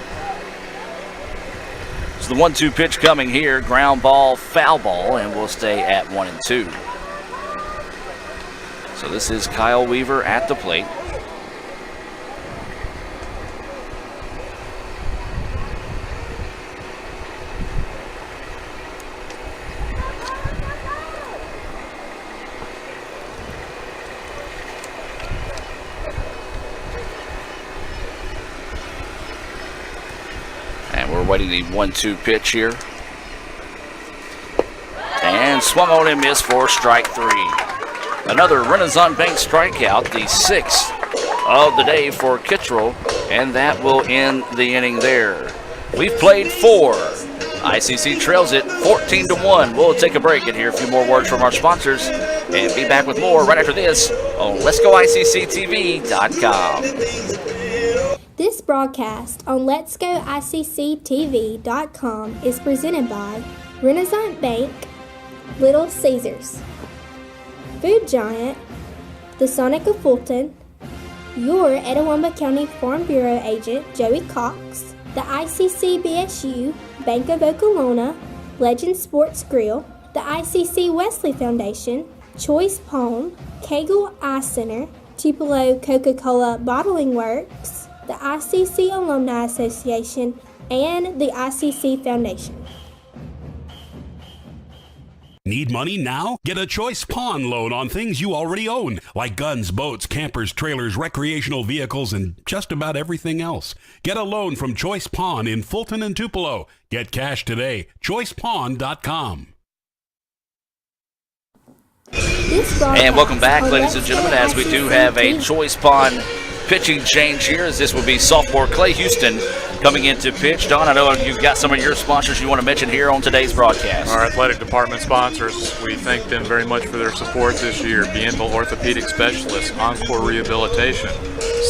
So the 1-2 pitch coming here, ground ball, foul ball, and we'll stay at 1-2. So this is Kyle Weaver at the plate. We're waiting the 1-2 pitch here. And swung on and missed for strike 3. Another Renaissance Bank strikeout, the 6th of the day for Kittrell, and that will end the inning there. We've played 4. ICC trails it 14-1. We'll take a break and hear a few more words from our sponsors and be back with more right after this on Let'sGoICCTV.com. This broadcast on Let'sGoICCTV.com is presented by Renaissance Bank, Little Caesars, Food Giant, the Sonic of Fulton, your Etowah County Farm Bureau agent, Joey Cox, the ICC BSU, Bank of Okolona, Legend Sports Grill, the ICC Wesley Foundation, Choice Palm, Cagle Eye Center, Tupelo Coca-Cola Bottling Works, the ICC Alumni Association, and the ICC Foundation. Need money now? Get a Choice Pawn loan on things you already own, like guns, boats, campers, trailers, recreational vehicles, and just about everything else. Get a loan from Choice Pawn in Fulton and Tupelo. Get cash today. ChoicePawn.com. And welcome back, ladies and gentlemen, as we do have a Choice Pawn pitching change here, as this will be sophomore Clay Houston coming in to pitch. Don, I know you've got some of your sponsors you want to mention here on today's broadcast. Our athletic department sponsors, we thank them very much for their support this year. Bienville Orthopedic Specialists, Encore Rehabilitation,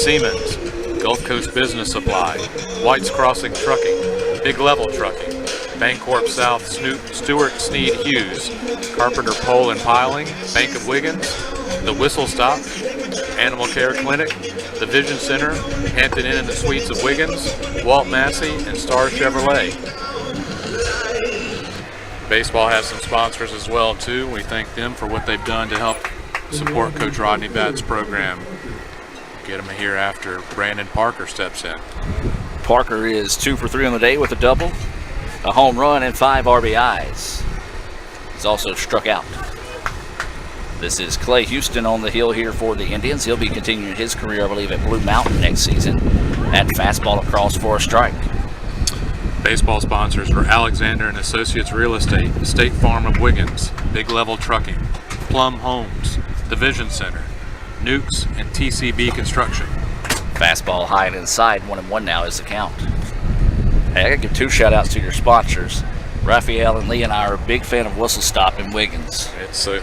Siemens, Gulf Coast Business Supply, White's Crossing Trucking, Big Level Trucking, Bancorp South, Stewart Sneed Hughes, Carpenter Pole and Piling, Bank of Wiggins, The Whistle Stop, Animal Care Clinic, the Vision Center, Hampton Inn and the Suites of Wiggins, Walt Massey, and Star Chevrolet. Baseball has some sponsors as well, too. We thank them for what they've done to help support Coach Rodney Batt's program. Get him here after Brandon Parker steps in. Parker is 2 for 3 on the day with a double, a home run, and 5 RBIs. He's also struck out. This is Clay Houston on the hill here for the Indians. He'll be continuing his career, I believe, at Blue Mountain next season. That fastball across for a strike. Baseball sponsors are Alexander and Associates Real Estate, State Farm of Wiggins, Big Level Trucking, Plum Homes, the Vision Center, Nukes, and TCB Construction. Fastball high and inside, 1-1 now is the count. Hey, I gotta give 2 shout outs to your sponsors. Raphael and Lee and I are a big fan of Whistle Stop in Wiggins. It's a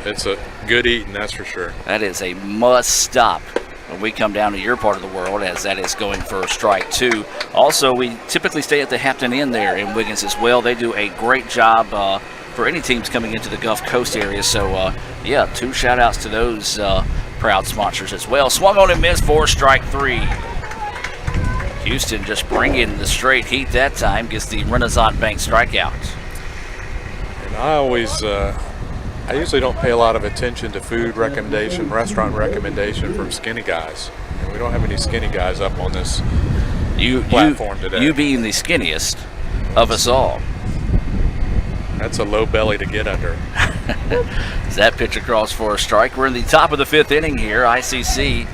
good eating, that's for sure. That is a must stop when we come down to your part of the world, as that is going for a strike 2. Also, we typically stay at the Hampton Inn there in Wiggins as well. They do a great job for any teams coming into the Gulf Coast area. So, yeah, 2 shout outs to those proud sponsors as well. Swung on and missed for strike 3. Houston just bringing the straight heat that time, gets the Renaissance Bank strikeout. And I usually don't pay a lot of attention to food recommendation, restaurant recommendation from skinny guys. And we don't have any skinny guys up on this platform today. You being the skinniest of us all. That's a low belly to get under. That pitch across for a strike. We're in the top of the 5th inning here. ICC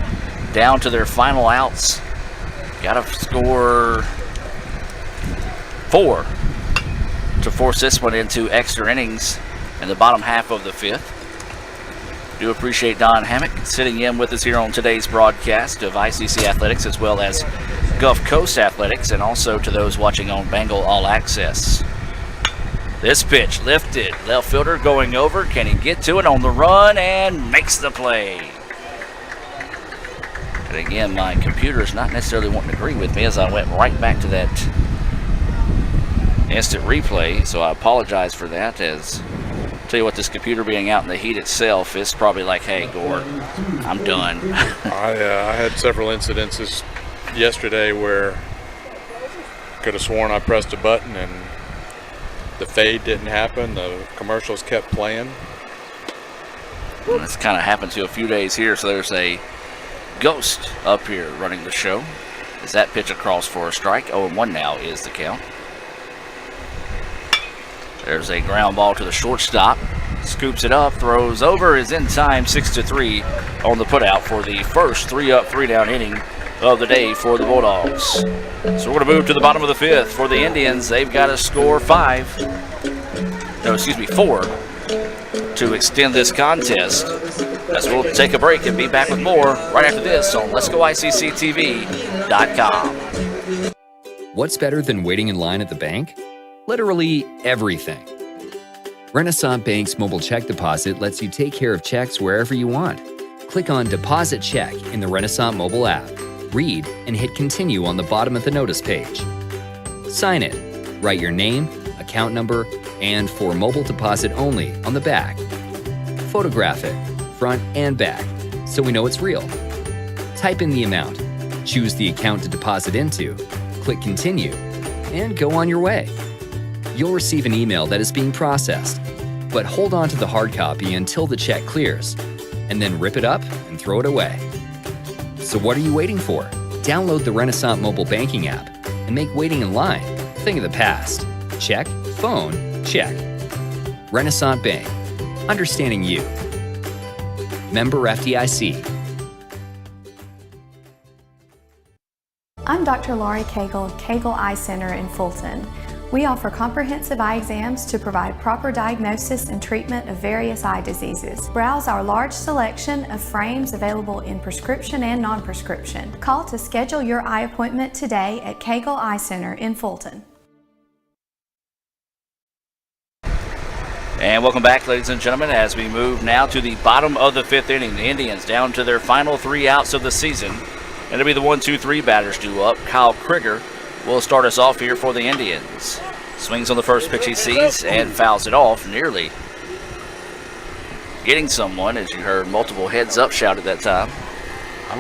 down to their final outs. Got to score 4 to force this one into extra innings in the bottom half of the 5th. Do appreciate Don Hammock sitting in with us here on today's broadcast of ICC Athletics as well as Gulf Coast Athletics, and also to those watching on Bengal All Access. This pitch lifted, left fielder going over. Can he get to it on the run and makes the play? And again, my computer is not necessarily wanting to agree with me as I went right back to that instant replay, so I apologize for that. As I'll tell you what, this computer being out in the heat itself is probably like, hey, Gord, I'm done. I had several incidences yesterday where I could have sworn I pressed a button and the fade didn't happen. The commercials kept playing. Well, this kind of happened to a few days here, so there's a ghost up here running the show. Is that pitch across for a strike? 0-1 now is the count. There's a ground ball to the shortstop. Scoops it up, throws over, is in time, 6-3 on the putout for the first 3-up, 3-down inning of the day for the Bulldogs. So we're going to move to the bottom of the 5th for the Indians. They've got to score 4 to extend this contest. As we'll take a break and be back with more right after this on Let'sGoICCTV.com. What's better than waiting in line at the bank? Literally everything. Renaissance Bank's mobile check deposit lets you take care of checks wherever you want. Click on Deposit Check in the Renaissance mobile app. Read and hit Continue on the bottom of the notice page. Sign it. Write your name, account number, and for mobile deposit only on the back. Photograph it, front and back, so we know it's real. Type in the amount, choose the account to deposit into, click Continue, and go on your way. You'll receive an email that is being processed, but hold on to the hard copy until the check clears, and then rip it up and throw it away. So what are you waiting for? Download the Renaissance mobile banking app and make waiting in line a thing of the past. Check, phone, check. Renaissance Bank, understanding you. Member FDIC. I'm Dr. Laurie Cagle of Cagle Eye Center in Fulton. We offer comprehensive eye exams to provide proper diagnosis and treatment of various eye diseases. Browse our large selection of frames available in prescription and non-prescription. Call to schedule your eye appointment today at Cagle Eye Center in Fulton. And welcome back, ladies and gentlemen, as we move now to the bottom of the 5th inning. The Indians down to their final 3 outs of the season. And it'll be the 1-2-3 batters due up. Kyle Krieger will start us off here for the Indians. Swings on the first pitch he sees and fouls it off, nearly getting someone, as you heard multiple heads up shouted that time. I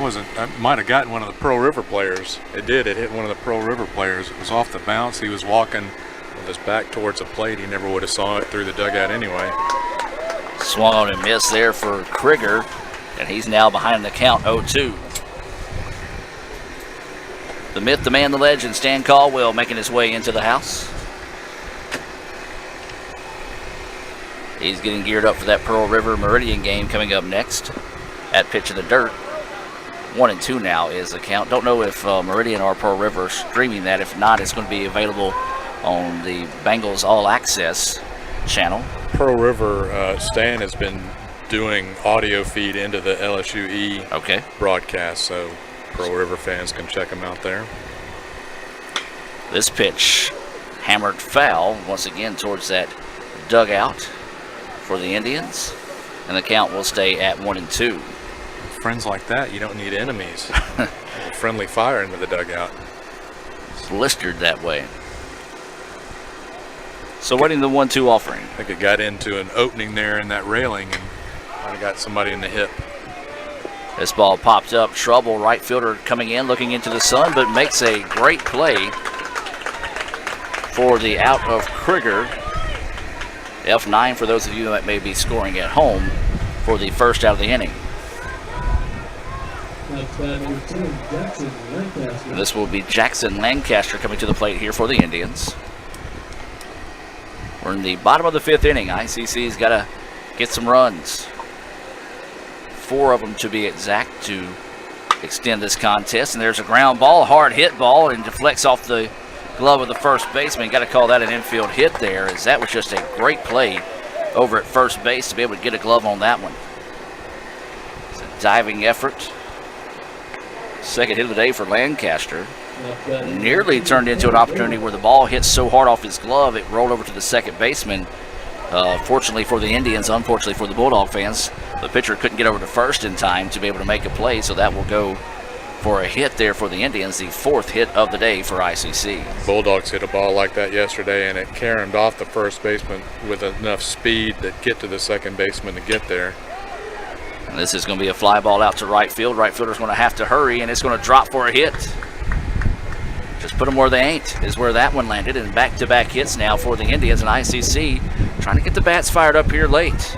might have gotten one of the Pearl River players. It did. It hit one of the Pearl River players. It was off the bounce. He was walking with his back towards the plate. He never would have saw it through the dugout anyway. Swung on and missed there for Krieger, and he's now behind the count 0-2. The myth, the man, the legend, Stan Caldwell making his way into the house. He's getting geared up for that Pearl River Meridian game coming up next at Pitch in the Dirt. 1-2 now is the count. Don't know if Meridian or Pearl River are streaming that. If not, it's going to be available on the Bengals All Access channel. Pearl River, Stan has been doing audio feed into the LSUE broadcast, so Pearl River fans can check them out there. This pitch hammered foul once again towards that dugout for the Indians, and the count will stay at 1-2. Friends like that, you don't need enemies. Friendly fire into the dugout. Blistered that way. So waiting the 1-2 offering. I think it got into an opening there in that railing and might have got somebody in the hip. This ball popped up. Trouble, right fielder coming in, looking into the sun, but makes a great play for the out of Krieger. F9 for those of you that may be scoring at home for the first out of the inning. This will be Jackson Lancaster coming to the plate here for the Indians. We're in the bottom of the 5th inning. ICC's got to get some runs. 4 of them to be exact to extend this contest. And there's a ground ball, hard hit ball, and deflects off the glove of the first baseman. Got to call that an infield hit there, as that was just a great play over at first base to be able to get a glove on that one. It's a diving effort. Second hit of the day for Lancaster. Nearly turned into an opportunity where the ball hit so hard off his glove it rolled over to the second baseman. Fortunately for the Indians, unfortunately for the Bulldog fans, the pitcher couldn't get over to first in time to be able to make a play, so that will go for a hit there for the Indians, the 4th hit of the day for ICC. Bulldogs hit a ball like that yesterday, and it caromed off the first baseman with enough speed to get to the second baseman to get there. And this is going to be a fly ball out to right field. Right fielder's going to have to hurry, and it's going to drop for a hit. Just put them where they ain't is where that one landed, and back-to-back hits now for the Indians, and ICC trying to get the bats fired up here late.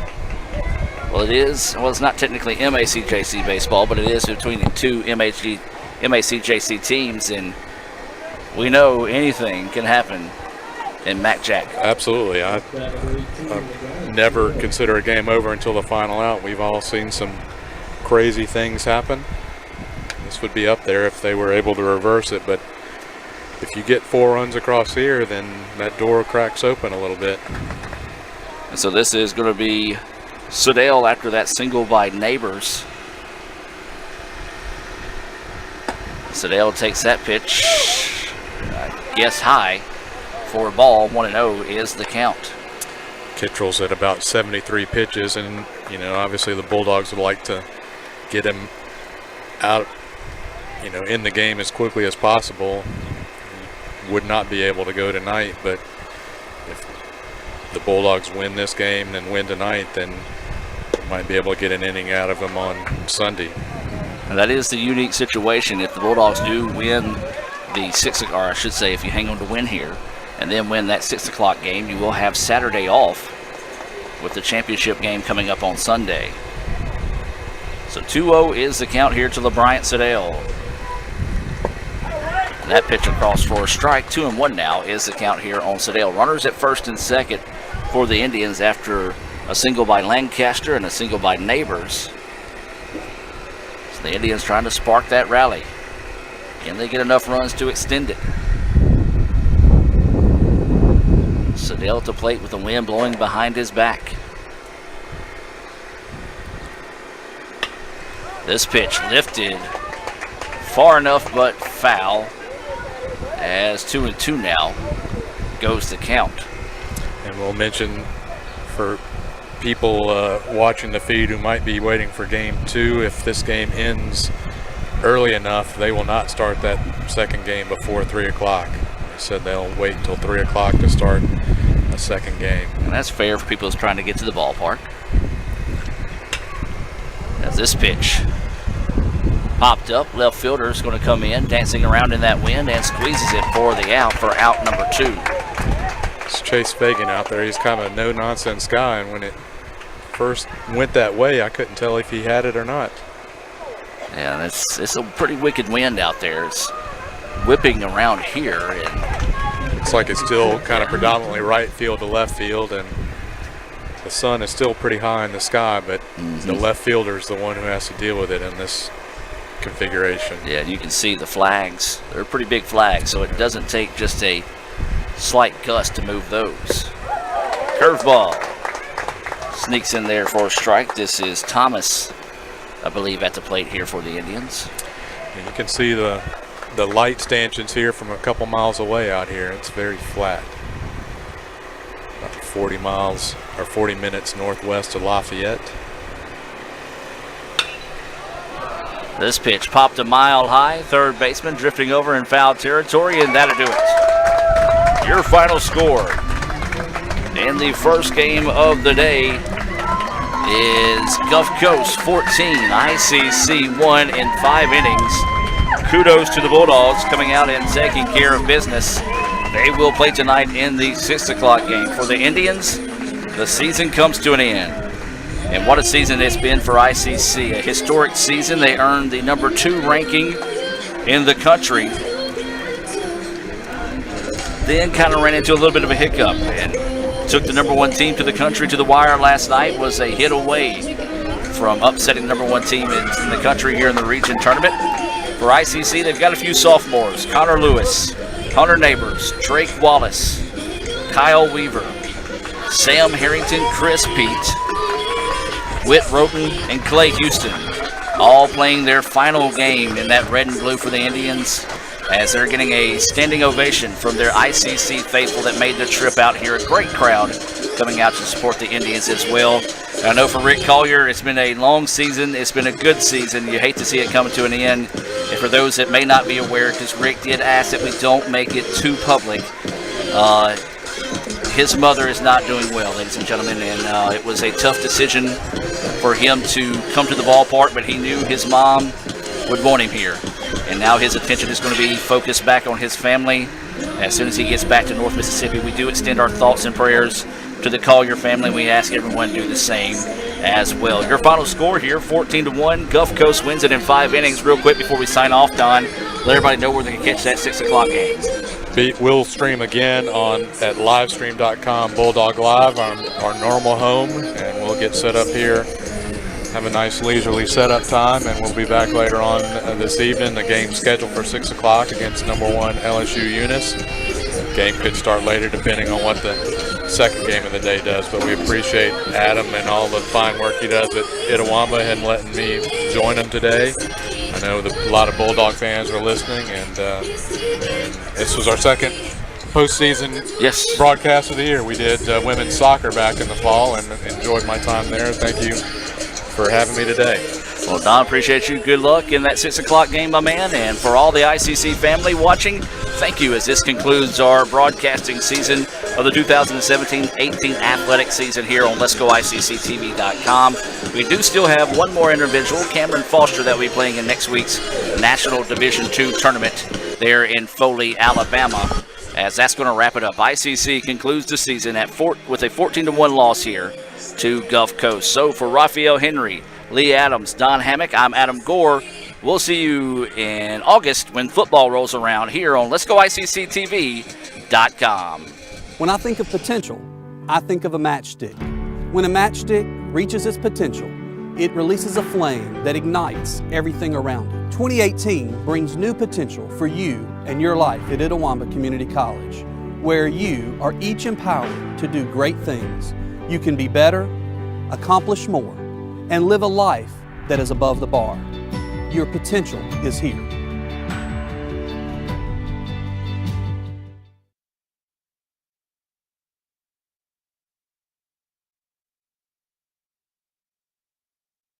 Well, it's not technically MACJC baseball, but it is between the two MACJC teams, and we know anything can happen in MacJack. Absolutely. I never consider a game over until the final out. We've all seen some crazy things happen. This would be up there if they were able to reverse it, but if you get 4 runs across here, then that door cracks open a little bit. And so this is going to be Sedale after that single by Neighbors. Sedale takes that pitch, I guess high, for a ball. 1-0 is the count. Kittrell's at about 73 pitches, and obviously the Bulldogs would like to get him out, in the game as quickly as possible. He would not be able to go tonight, but if the Bulldogs win this game, then win tonight, then we might be able to get an inning out of him on Sunday. And that is the unique situation. If the Bulldogs do win the 6 o'clock, or I should say, if you hang on to win here and then win that 6 o'clock game, you will have Saturday off with the championship game coming up on Sunday. So 2-0 is the count here to LeBryant Sedale. And that pitch across for a strike. 2-1 now is the count here on Sedale. Runners at first and second for the Indians after a single by Lancaster and a single by Neighbors. So the Indians trying to spark that rally. Can they get enough runs to extend it? Sedale at the plate with the wind blowing behind his back. This pitch lifted far enough but foul, as 2-2 now goes the count. And we'll mention for people watching the feed who might be waiting for game 2, if this game ends early enough, they will not start that second game before 3 o'clock. They said they'll wait until 3 o'clock to start a second game. And that's fair for people who's trying to get to the ballpark. As this pitch popped up, left fielder is going to come in, dancing around in that wind, and squeezes it for the out for out number 2. It's Chase Fagan out there. He's kind of a no-nonsense guy, and when it first went that way, I couldn't tell if he had it or not. Yeah, it's a pretty wicked wind out there. It's whipping around here. And looks like it's still kind of predominantly right field to left field, and the sun is still pretty high in the sky, but the left fielder is the one who has to deal with it in this configuration. Yeah, you can see the flags. They're pretty big flags, so it doesn't take just a slight gust to move those. Curveball sneaks in there for a strike. This is Thomas, I believe, at the plate here for the Indians. And you can see the light stanchions here from a couple miles away out here. It's very flat. About 40 miles or 40 minutes northwest of Lafayette. This pitch popped a mile high. Third baseman drifting over in foul territory, and that'll do it. Your final score in the first game of the day is Gulf Coast 14, ICC 1 in 5 innings. Kudos to the Bulldogs coming out and taking care of business. They will play tonight in the 6 o'clock game. For the Indians, the season comes to an end. And what a season it's been for ICC. A historic season. They earned the number 2 ranking in the country. Then kind of ran into a little bit of a hiccup and took the number 1 team to the country to the wire last night. Was a hit away from upsetting the number 1 team in the country here in the region tournament. For ICC, they've got a few sophomores. Connor Lewis, Hunter Neighbors, Drake Wallace, Kyle Weaver, Sam Harrington, Chris Pete, Whit Roten, and Clay Houston, all playing their final game in that red and blue for the Indians, as they're getting a standing ovation from their ICC faithful that made the trip out here. A great crowd coming out to support the Indians as well. And I know for Rick Collier, it's been a long season. It's been a good season. You hate to see it come to an end. And for those that may not be aware, because Rick did ask that we don't make it too public, his mother is not doing well, ladies and gentlemen, and it was a tough decision for him to come to the ballpark, but he knew his mom would want him here. And now his attention is going to be focused back on his family. As soon as he gets back to North Mississippi, we do extend our thoughts and prayers to the Collier family. We ask everyone to do the same as well. Your final score here, 14-1. Gulf Coast wins it in 5 innings. Real quick before we sign off, Don, let everybody know where they can catch that 6 o'clock game. We'll stream again at livestream.com, Bulldog Live, our normal home, and we'll get set up here, have a nice leisurely setup time, and we'll be back later on this evening. The game scheduled for 6 o'clock against number 1 LSU Eunice. The game could start later depending on what the second game of the day does, but we appreciate Adam and all the fine work he does at Itawamba and letting me join him today. I know a lot of Bulldog fans are listening, and this was our second postseason broadcast of the year. We did women's soccer back in the fall and enjoyed my time there. Thank you for having me today. Well, Don, appreciate you. Good luck in that 6 o'clock game, my man. And for all the ICC family watching, thank you, as this concludes our broadcasting season of the 2017-18 athletic season here on Let'sGoICCTV.com. We do still have one more individual, Cameron Foster, that will be playing in next week's National Division II tournament there in Foley, Alabama, as that's going to wrap it up. ICC concludes the season with a 14-1 loss here to Gulf Coast. So for Raphael Henry, Lee Adams, Don Hammock, I'm Adam Gore. We'll see you in August when football rolls around here on Let'sGoICCTV.com. When I think of potential, I think of a matchstick. When a matchstick reaches its potential, it releases a flame that ignites everything around it. 2018 brings new potential for you and your life at Itawamba Community College, where you are each empowered to do great things. You can be better, accomplish more, and live a life that is above the bar. Your potential is here.